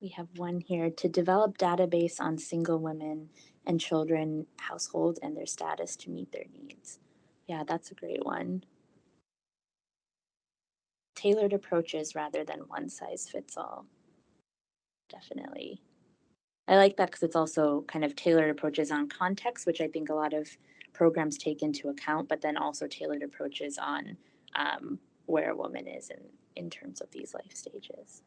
We have one here to develop database on single women and children, households, and their status to meet their needs. Yeah, that's a great one. Tailored approaches rather than one size fits all. Definitely. I like that because it's also kind of tailored approaches on context, which I think a lot of programs take into account, but then also tailored approaches on where a woman is in terms of these life stages.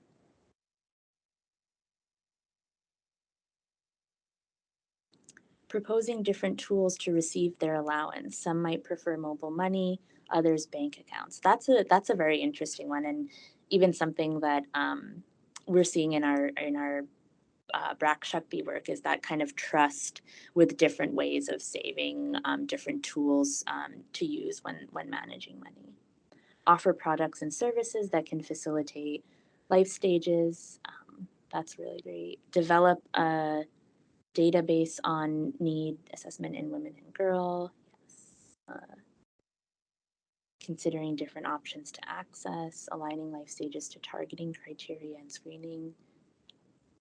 Proposing different tools to receive their allowance. Some might prefer mobile money, others bank accounts. That's a very interesting one, and even something that we're seeing in our Brack Shakti work is that kind of trust with different ways of saving, different tools to use when managing money. Offer products and services that can facilitate life stages. That's really great. Develop a database on need assessment in women and girl. Yes. Considering different options to access, aligning life stages to targeting criteria and screening.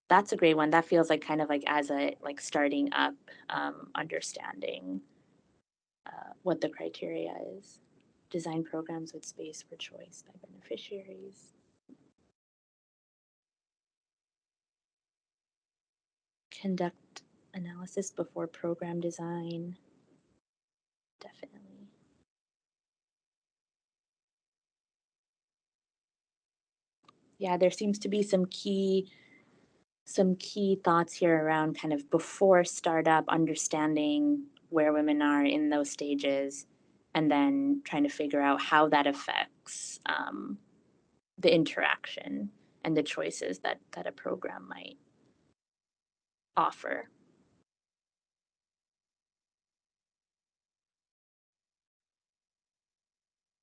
That's a great one. That feels like kind of like as a like starting up, understanding what the criteria is. Design programs with space for choice by beneficiaries. Conduct analysis before program design. Definitely. Yeah, there seems to be some key thoughts here around kind of before startup, understanding where women are in those stages, and then trying to figure out how that affects the interaction and the choices that a program might offer.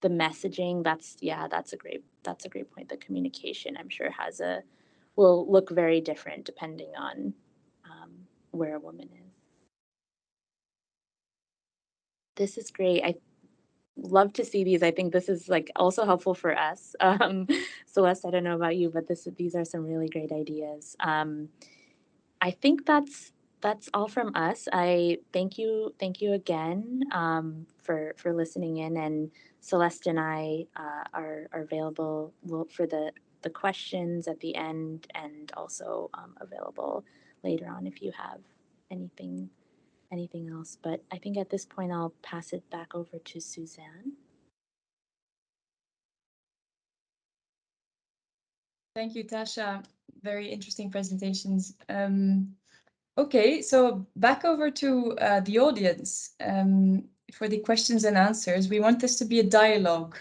The messaging, that's a great point. The communication, I'm sure, will look very different depending on where a woman is. This is great. I love to see these. I think this is like also helpful for us. Celeste, I don't know about you, but these are some really great ideas. I think that's all from us. I thank you again for listening in, and Celeste and I are available for the questions at the end, and also available later on if you have anything else. But I think at this point I'll pass it back over to Suzanne. Thank you, Tasha. Very interesting presentations. Okay, so back over to the audience for the questions and answers. We want this to be a dialogue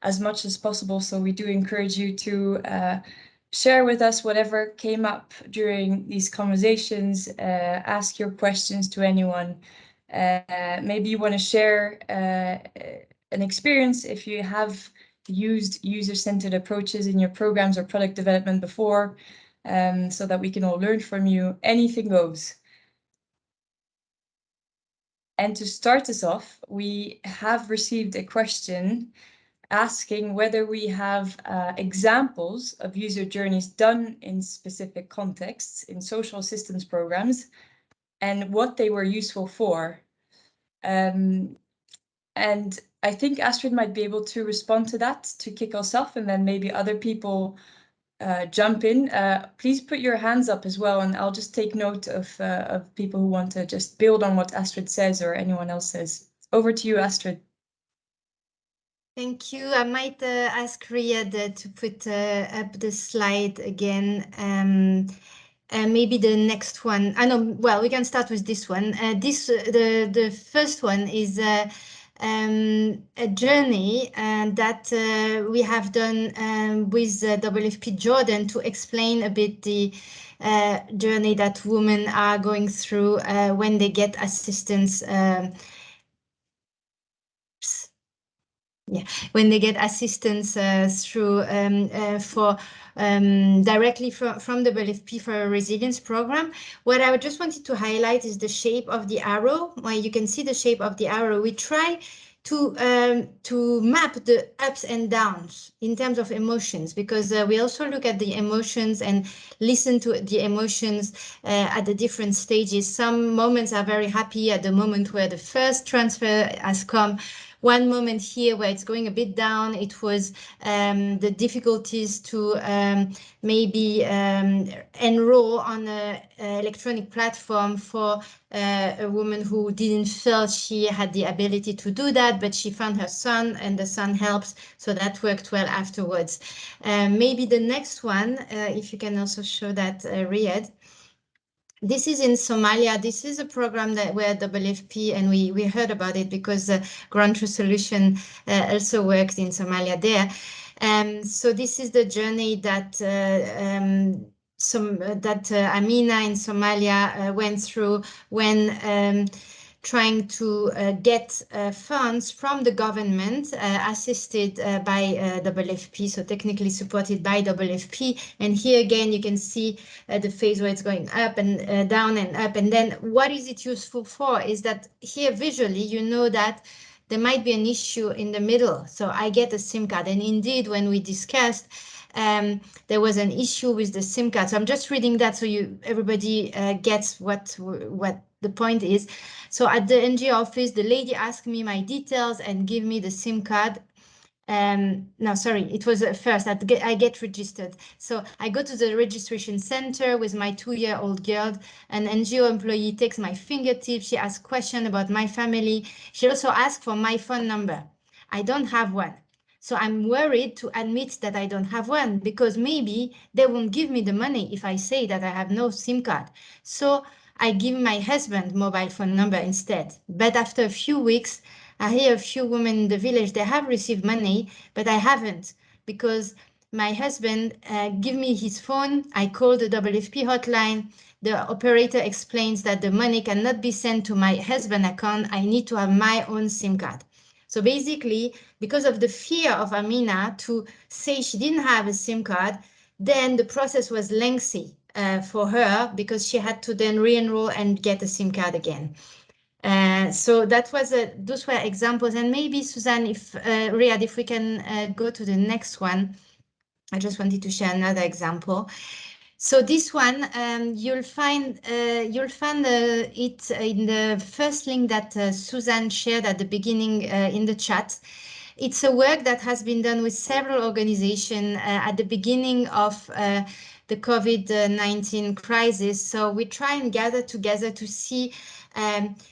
as much as possible, so we do encourage you to share with us whatever came up during these conversations, ask your questions to anyone. Maybe you want to share an experience if you have used user-centered approaches in your programs or product development before, so that we can all learn from you. Anything goes. And to start us off, we have received a question asking whether we have examples of user journeys done in specific contexts in social assistance programs and what they were useful for. And I think Astrid might be able to respond to that to kick us off, and then maybe other people jump in. Please put your hands up as well, and I'll just take note of people who want to just build on what Astrid says or anyone else says. Over to you, Astrid. Thank you. I might ask Riyad to put up the slide again. maybe the next one. I know. Well, we can start with this one. The first one is a journey that we have done with WFP Jordan to explain a bit the journey that women are going through when they get assistance. Yeah, when they get assistance through for directly from the WFP for a resilience program. What I just wanted to highlight is the shape of the arrow. Where you can see the shape of the arrow, we try to map the ups and downs in terms of emotions, because we also look at the emotions and listen to the emotions at the different stages. Some moments are very happy at the moment where the first transfer has come. One moment here where it's going a bit down, it was the difficulties to maybe enroll on an electronic platform for a woman who didn't feel she had the ability to do that, but she found her son and the son helps, so that worked well afterwards. Maybe the next one, if you can also show that, Riyadh. This is in Somalia. This is a program that where WFP, and we heard about it because Ground Truth Solution also worked in Somalia there. So this is the journey that Amina in Somalia went through when trying to get funds from the government, assisted by WFP, so technically supported by WFP. And here again, you can see the phase where it's going up and down and up. And then what is it useful for is that here visually, you know that there might be an issue in the middle. So I get a SIM card. And indeed, when we discussed, there was an issue with the SIM card. So I'm just reading that so everybody gets what the point is. So at the NGO office, the lady asked me my details and give me the SIM card. No, sorry, it was first I get registered. So I go to the registration center with my 2-year-old girl. An NGO employee takes my fingertips. She asks questions about my family. She also asks for my phone number. I don't have one. So I'm worried to admit that I don't have one, because maybe they won't give me the money if I say that I have no SIM card. So I give my husband mobile phone number instead. But after a few weeks, I hear a few women in the village, they have received money, but I haven't, because my husband give me his phone. I call the WFP hotline. The operator explains that the money cannot be sent to my husband account. I need to have my own SIM card. So basically, because of the fear of Amina to say she didn't have a SIM card, then the process was lengthy for her, because she had to then re-enroll and get a SIM card again. So that was those were examples. And maybe Suzanne, if Riyadh, if we can go to the next one. I just wanted to share another example. So this one, you'll find it in the first link that Suzanne shared at the beginning in the chat. It's a work that has been done with several organizations at the beginning of the COVID-19 crisis. So we try and gather together to see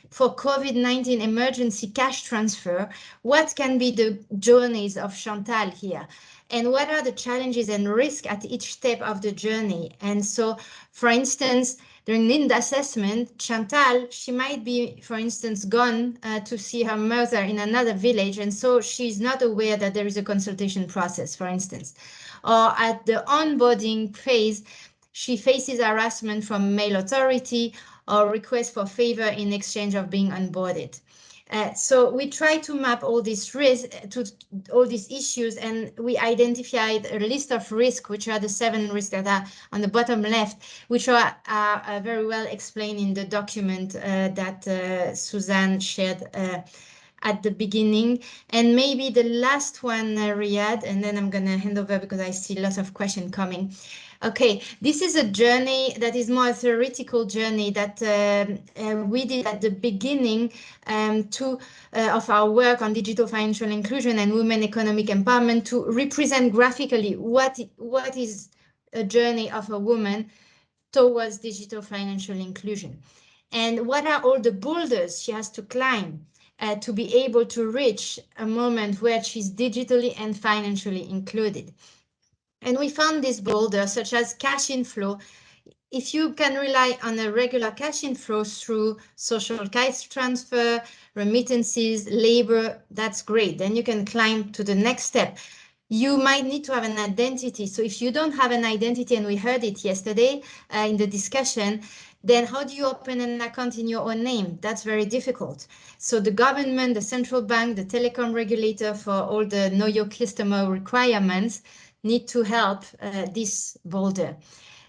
for COVID-19 emergency cash transfer, what can be the journeys of Chantal here? And what are the challenges and risks at each step of the journey? And so, for instance, during need assessment, Chantal, she might be, for instance, gone to see her mother in another village, and so she's not aware that there is a consultation process, for instance. Or at the onboarding phase, she faces harassment from male authority or request for favor in exchange of being onboarded. So we try to map all these risks to all these issues, and we identified a list of risks, which are the 7 risks that are on the bottom left, which are very well explained in the document that Suzanne shared at the beginning. And maybe the last one, Riyadh, and then I'm going to hand over because I see lots of questions coming. Okay, this is a journey that is more a theoretical journey that we did at the beginning of our work on digital financial inclusion and women economic empowerment, to represent graphically what is a journey of a woman towards digital financial inclusion. And what are all the boulders she has to climb to be able to reach a moment where she's digitally and financially included. And we found these boulders, such as cash inflow. if you can rely on a regular cash inflow through social cash transfer, remittances, labor, that's great. Then you can climb to the next step. You might need to have an identity. So if you don't have an identity, and we heard it yesterday in the discussion, then how do you open an account in your own name? That's very difficult. So the government, the central bank, the telecom regulator for all the know your customer requirements need to help this boulder.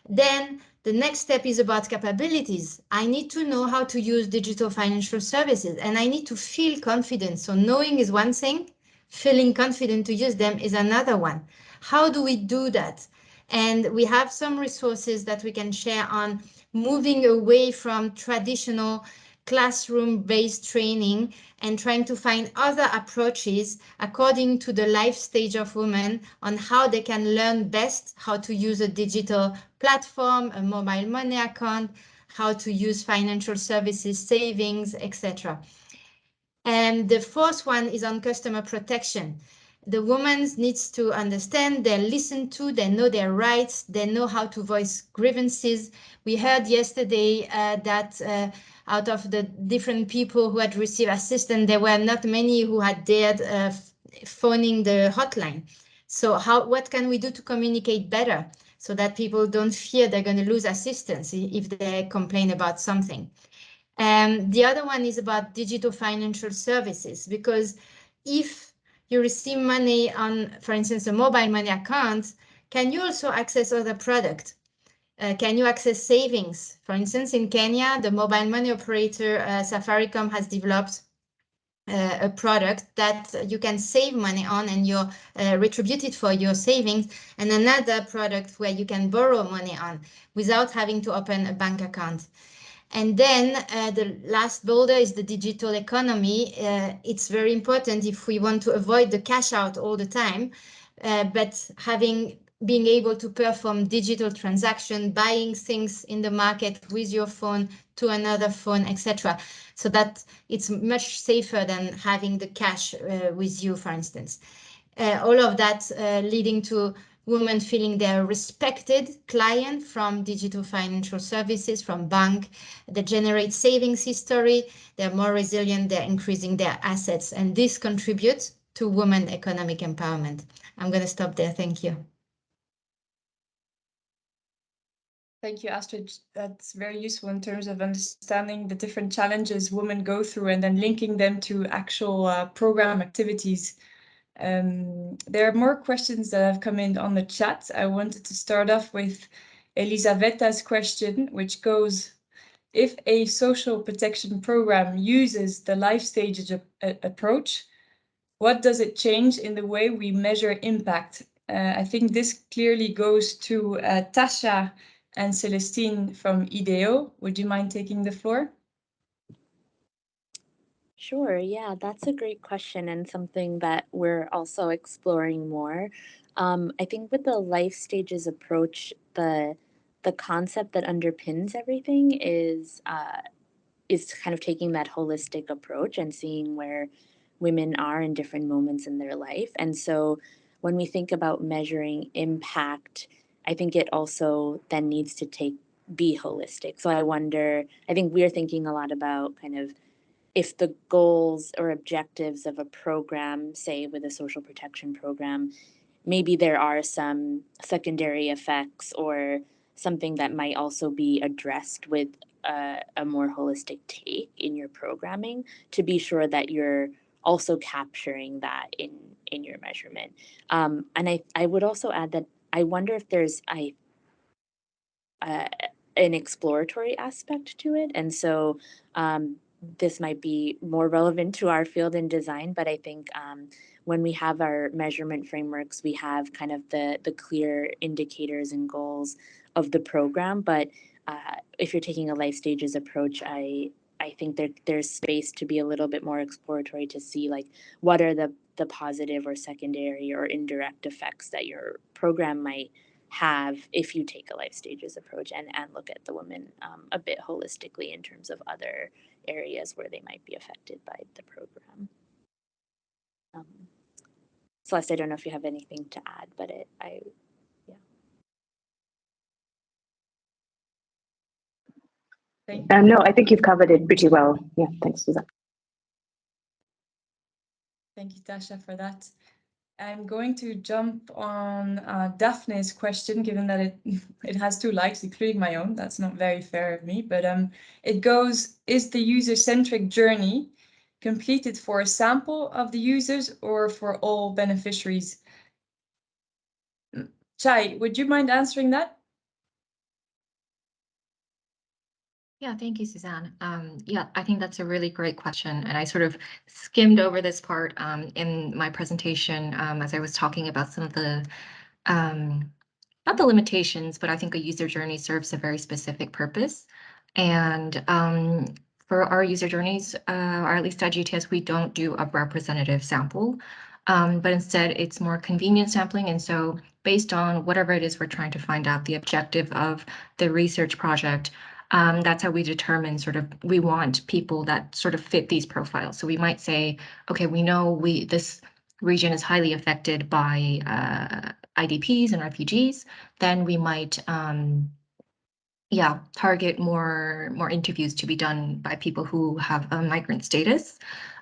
Then the next step is about capabilities. I need to know how to use digital financial services, and I need to feel confident. So knowing is one thing, feeling confident to use them is another one. How do we do that? And we have some resources that we can share on moving away from traditional classroom-based training and trying to find other approaches according to the life stage of women on how they can learn best how to use a digital platform, a mobile money account, how to use financial services, savings, etc. And the fourth one is on customer protection. The woman needs to understand they're listened to, they know their rights, they know how to voice grievances. We heard yesterday that out of the different people who had received assistance, there were not many who had dared phoning the hotline. So what can we do to communicate better so that people don't fear they're going to lose assistance if they complain about something? The other one is about digital financial services, because if you receive money on, for instance, a mobile money account, can you also access other products? Can you access savings? For instance, in Kenya, the mobile money operator Safaricom has developed a product that you can save money on and you're retributed for your savings, and another product where you can borrow money on without having to open a bank account. And then the last boulder is the digital economy. It's very important if we want to avoid the cash out all the time, but being able to perform digital transaction, buying things in the market with your phone to another phone, etc., so that it's much safer than having the cash with you, for instance. All of that leading to women feeling they're respected client from digital financial services, from bank, that generate savings history, they're more resilient, they're increasing their assets, and this contributes to women economic empowerment. I'm going to stop there. Thank you. Thank you, Astrid. That's very useful in terms of understanding the different challenges women go through and then linking them to actual program activities. There are more questions that have come in on the chat. I wanted to start off with Elisabeta's question, which goes, if a social protection program uses the life stages approach, what does it change in the way we measure impact? I think this clearly goes to Tasha and Celestine from IDEO. Would you mind taking the floor? Sure, yeah, that's a great question and something that we're also exploring more. I think with the life stages approach, the concept that underpins everything is kind of taking that holistic approach and seeing where women are in different moments in their life. And so when we think about measuring impact, I think it also then needs to be holistic. So I think we're thinking a lot about kind of if the goals or objectives of a program, say with a social protection program, maybe there are some secondary effects or something that might also be addressed with a more holistic take in your programming to be sure that you're also capturing that in your measurement. And I would also add that I wonder if there's uh, an exploratory aspect to it. And so this might be more relevant to our field in design, but I think when we have our measurement frameworks, we have kind of the clear indicators and goals of the program. But if you're taking a life stages approach, I think there's space to be a little bit more exploratory to see like what are the positive or secondary or indirect effects that your program might have if you take a life stages approach and look at the women a bit holistically in terms of other areas where they might be affected by the program. Celeste, I don't know if you have anything to add, but yeah. No, I think you've covered it pretty well. Yeah, thanks, Suzanne. Thank you, Tasha, for that. I'm going to jump on Daphne's question, given that it has 2 likes, including my own. That's not very fair of me, but it goes, is the user-centric journey completed for a sample of the users or for all beneficiaries? Chai, would you mind answering that? Yeah, thank you, Suzanne. Yeah, I think that's a really great question. And I sort of skimmed over this part in my presentation as I was talking about some of the, not the limitations, but I think a user journey serves a very specific purpose. And for our user journeys, or at least at GTS, we don't do a representative sample, but instead it's more convenient sampling. And so based on whatever it is we're trying to find out, the objective of the research project, that's how we determine we want people that sort of fit these profiles. So we might say, okay, we know this region is highly affected by IDPs and refugees. Then we might target more interviews to be done by people who have a migrant status.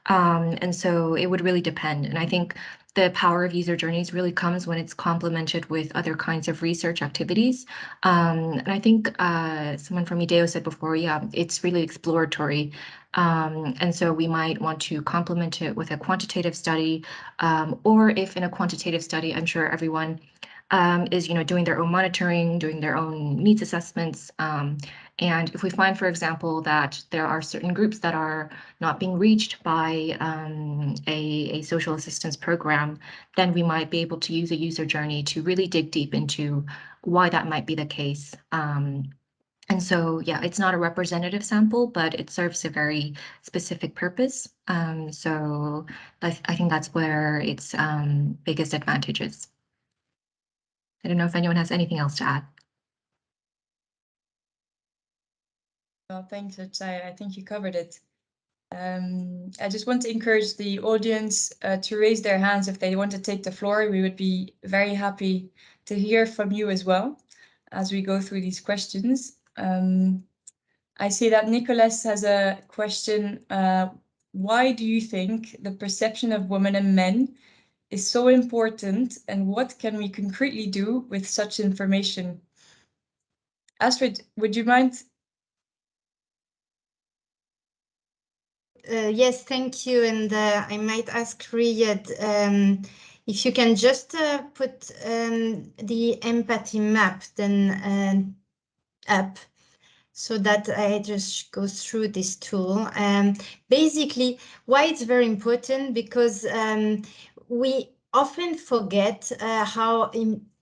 And so it would really depend. And I think the power of user journeys really comes when it's complemented with other kinds of research activities. And I think someone from IDEO said before, it's really exploratory. And so we might want to complement it with a quantitative study, or if in a quantitative study, I'm sure everyone is doing their own monitoring, doing their own needs assessments. And if we find, for example, that there are certain groups that are not being reached by a social assistance program, then we might be able to use a user journey to really dig deep into why that might be the case. And so, it's not a representative sample, but it serves a very specific purpose. So I think that's where its biggest advantage is. I don't know if anyone has anything else to add. Well, thanks, Chai. I think you covered it. I just want to encourage the audience to raise their hands if they want to take the floor. We would be very happy to hear from you as well as we go through these questions. I see that Nicholas has a question. Why do you think the perception of women and men is so important, and what can we concretely do with such information? Astrid, would you mind? Yes, thank you. And I might ask Riyad if you can just put the empathy map then up, so that I just go through this tool. Basically, why it's very important, because we often forget how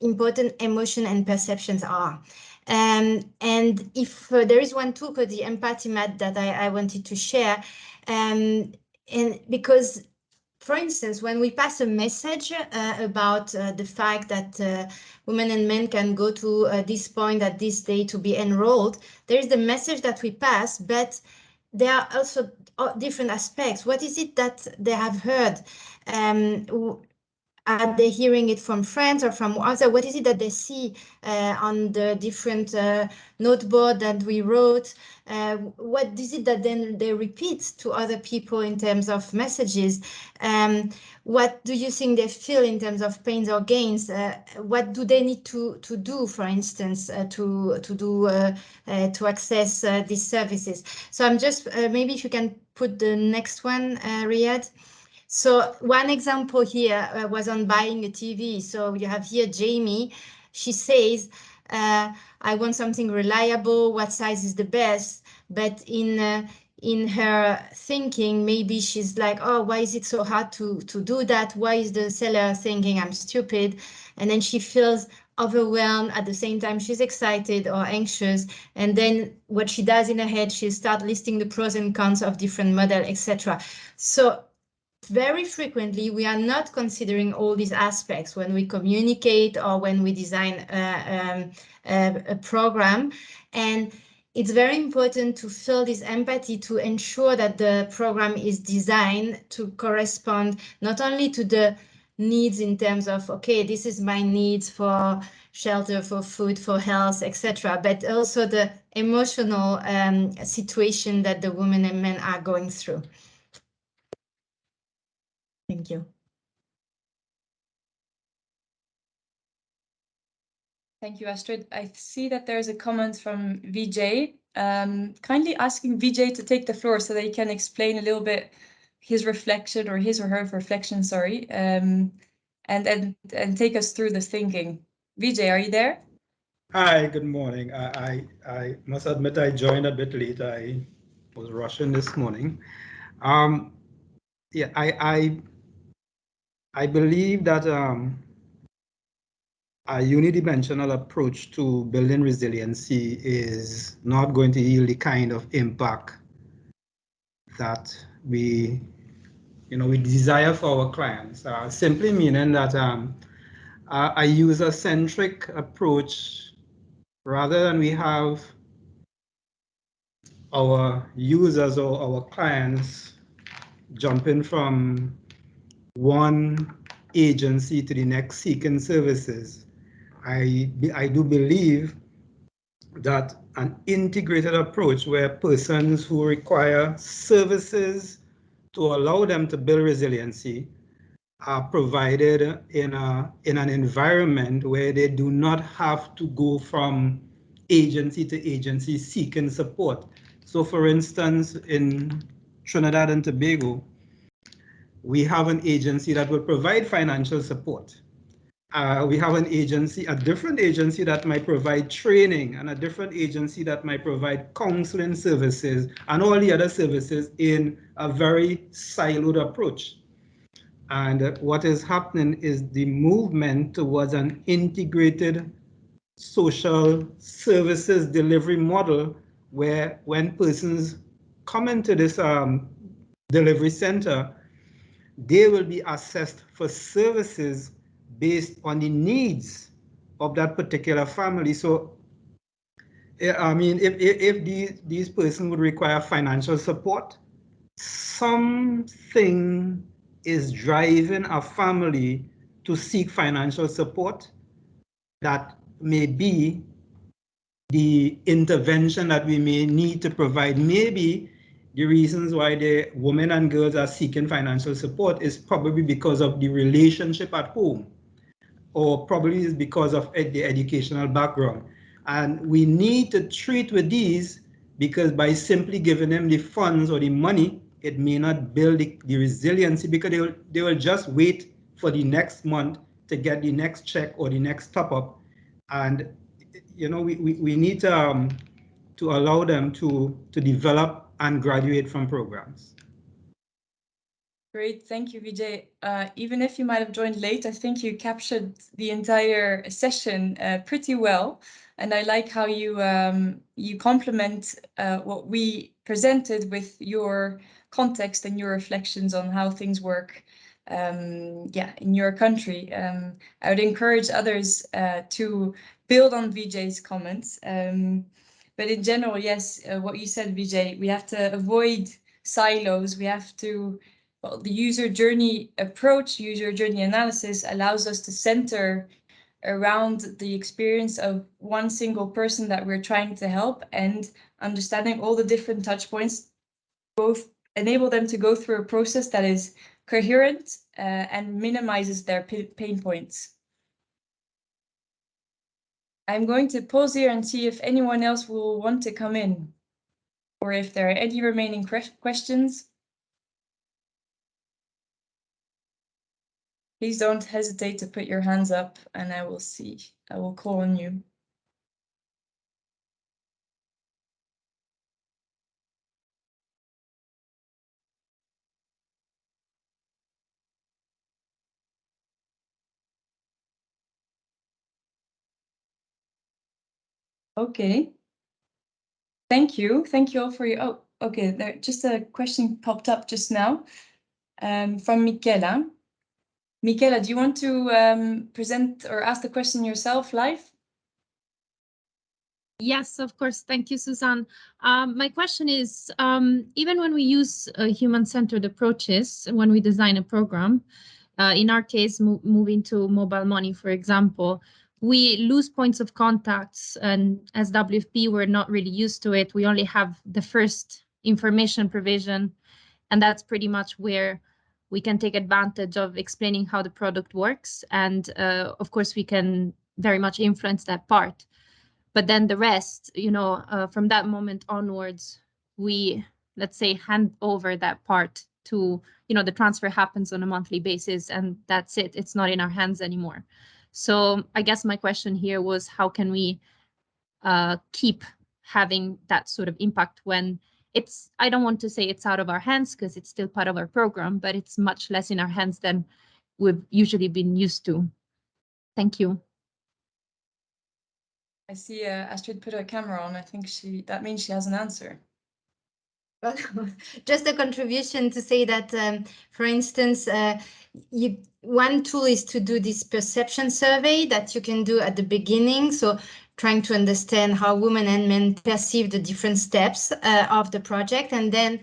important emotion and perceptions are. And if there is one tool called the empathy map that I wanted to share, and because, for instance, when we pass a message about the fact that women and men can go to this point at this day to be enrolled, there is the message that we pass, but there are also different aspects. What is it that they have heard? Are they hearing it from friends or from other? What is it that they see on the different noteboard that we wrote? What is it that then they repeat to other people in terms of messages? What do you think they feel in terms of pains or gains? What do they need to do, for instance, to access these services? So I'm just maybe if you can put the next one, Riyadh. So one example here was on buying a TV. So you have here Jamie. She says, I want something reliable. What size is the best? But in her thinking, maybe she's like, oh, why is it so hard to do that? Why is the seller thinking I'm stupid? And then she feels overwhelmed. At the same time, she's excited or anxious. And then what she does in her head, she'll start listing the pros and cons of different models, etc. So very frequently, we are not considering all these aspects when we communicate or when we design a program. And it's very important to feel this empathy to ensure that the program is designed to correspond not only to the needs in terms of, okay, this is my needs for shelter, for food, for health, etc., but also the emotional situation that the women and men are going through. Thank you. Thank you, Astrid. I see that there's a comment from Vijay, kindly asking Vijay to take the floor so that he can explain a little bit his reflection, or his or her reflection, sorry, and take us through the thinking. Vijay, are you there? Hi, good morning. I must admit I joined a bit late. I was rushing this morning. Yeah, I believe that a unidimensional approach to building resiliency is not going to yield the kind of impact that we desire for our clients. Simply meaning that a user-centric approach, rather than we have our users or our clients jumping from one agency to the next seeking services, I do believe that an integrated approach where persons who require services to allow them to build resiliency are provided in an environment where they do not have to go from agency to agency seeking support. So for instance, in Trinidad and Tobago, we have an agency that will provide financial support. We have an agency, a different agency that might provide training, and a different agency that might provide counseling services and all the other services in a very siloed approach. And what is happening is the movement towards an integrated social services delivery model, where when persons come into this delivery center, they will be assessed for services based on the needs of that particular family. So, I mean, if these persons would require financial support, something is driving a family to seek financial support that may be the intervention that we may need to provide. Maybe the reasons why the women and girls are seeking financial support is probably because of the relationship at home, or probably is because of the educational background. And we need to treat with these, because by simply giving them the funds or the money, it may not build the resiliency, because they will just wait for the next month to get the next check or the next top up. And we need to allow them to develop and graduate from programs. Great, thank you, Vijay. Even if you might have joined late, I think you captured the entire session pretty well. And I like how you complement what we presented with your context and your reflections on how things work in your country. I would encourage others to build on Vijay's comments. But in general, yes, what you said, Vijay, we have to avoid silos. We have to, well, the user journey approach, user journey analysis allows us to center around the experience of one single person that we're trying to help, and understanding all the different touch points, both enable them to go through a process that is coherent and minimizes their pain points. I'm going to pause here and see if anyone else will want to come in, or if there are any remaining questions. Please don't hesitate to put your hands up, and I will call on you. Okay. Thank you. Thank you all for your, oh, okay, there just a question popped up just now from Michela. Michela, do you want to present or ask the question yourself live? Yes, of course. Thank you, Suzanne. My question is, even when we use human-centered approaches, when we design a program, in our case, moving to mobile money, for example, we lose points of contacts, and as WFP, we're not really used to it. We only have the first information provision, and that's pretty much where we can take advantage of explaining how the product works. And of course, we can very much influence that part. But then the rest, from that moment onwards, we, let's say, hand over that part to, the transfer happens on a monthly basis, and that's it. It's not in our hands anymore. So I guess my question here was, how can we keep having that sort of impact when it's, I don't want to say it's out of our hands because it's still part of our program, but it's much less in our hands than we've usually been used to. Thank you. I see Astrid put her camera on. I think that means she has an answer. Well, just a contribution to say that, for instance, one tool is to do this perception survey that you can do at the beginning. So trying to understand how women and men perceive the different steps of the project. And then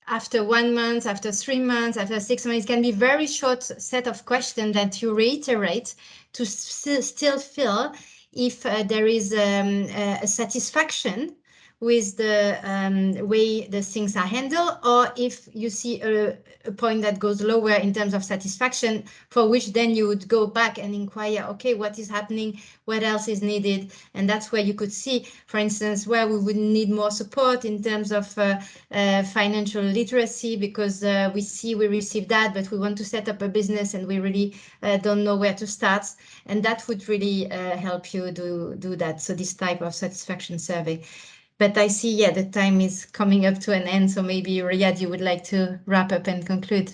after 1 month, after 3 months, after 6 months, it can be very short set of questions that you reiterate to still feel if there is a satisfaction with the way the things are handled, or if you see a point that goes lower in terms of satisfaction, for which then you would go back and inquire, okay, what is happening, what else is needed? And that's where you could see, for instance, where we would need more support in terms of financial literacy, because we receive that, but we want to set up a business and we really don't know where to start. And that would really help you do that. So this type of satisfaction survey. But I see, yeah, the time is coming up to an end. So maybe, Riyad, you would like to wrap up and conclude.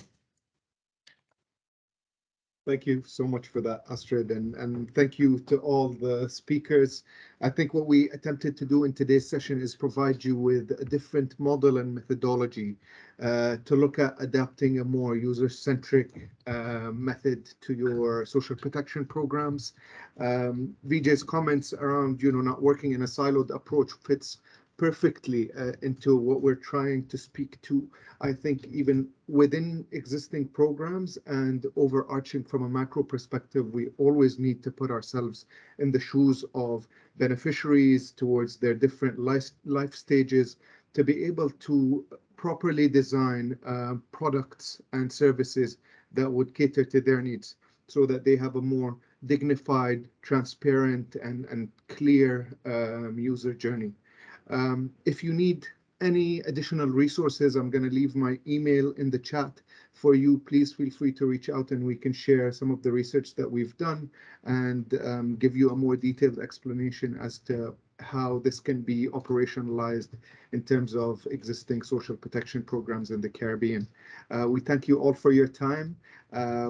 Thank you so much for that, Astrid, and thank you to all the speakers. I think what we attempted to do in today's session is provide you with a different model and methodology to look at adapting a more user-centric method to your social protection programs. Vijay's comments around, not working in a siloed approach fits perfectly into what we're trying to speak to. I think even within existing programs and overarching from a macro perspective, we always need to put ourselves in the shoes of beneficiaries towards their different life stages to be able to properly design products and services that would cater to their needs so that they have a more dignified, transparent, and clear user journey. If you need any additional resources, I'm going to leave my email in the chat for you. Please feel free to reach out and we can share some of the research that we've done and give you a more detailed explanation as to how this can be operationalized in terms of existing social protection programs in the Caribbean. We thank you all for your time.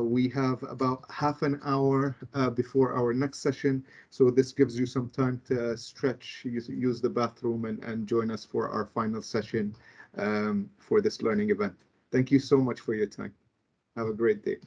We have about half an hour before our next session, so this gives you some time to stretch, use the bathroom, and join us for our final session for this learning event. Thank you so much for your time. Have a great day.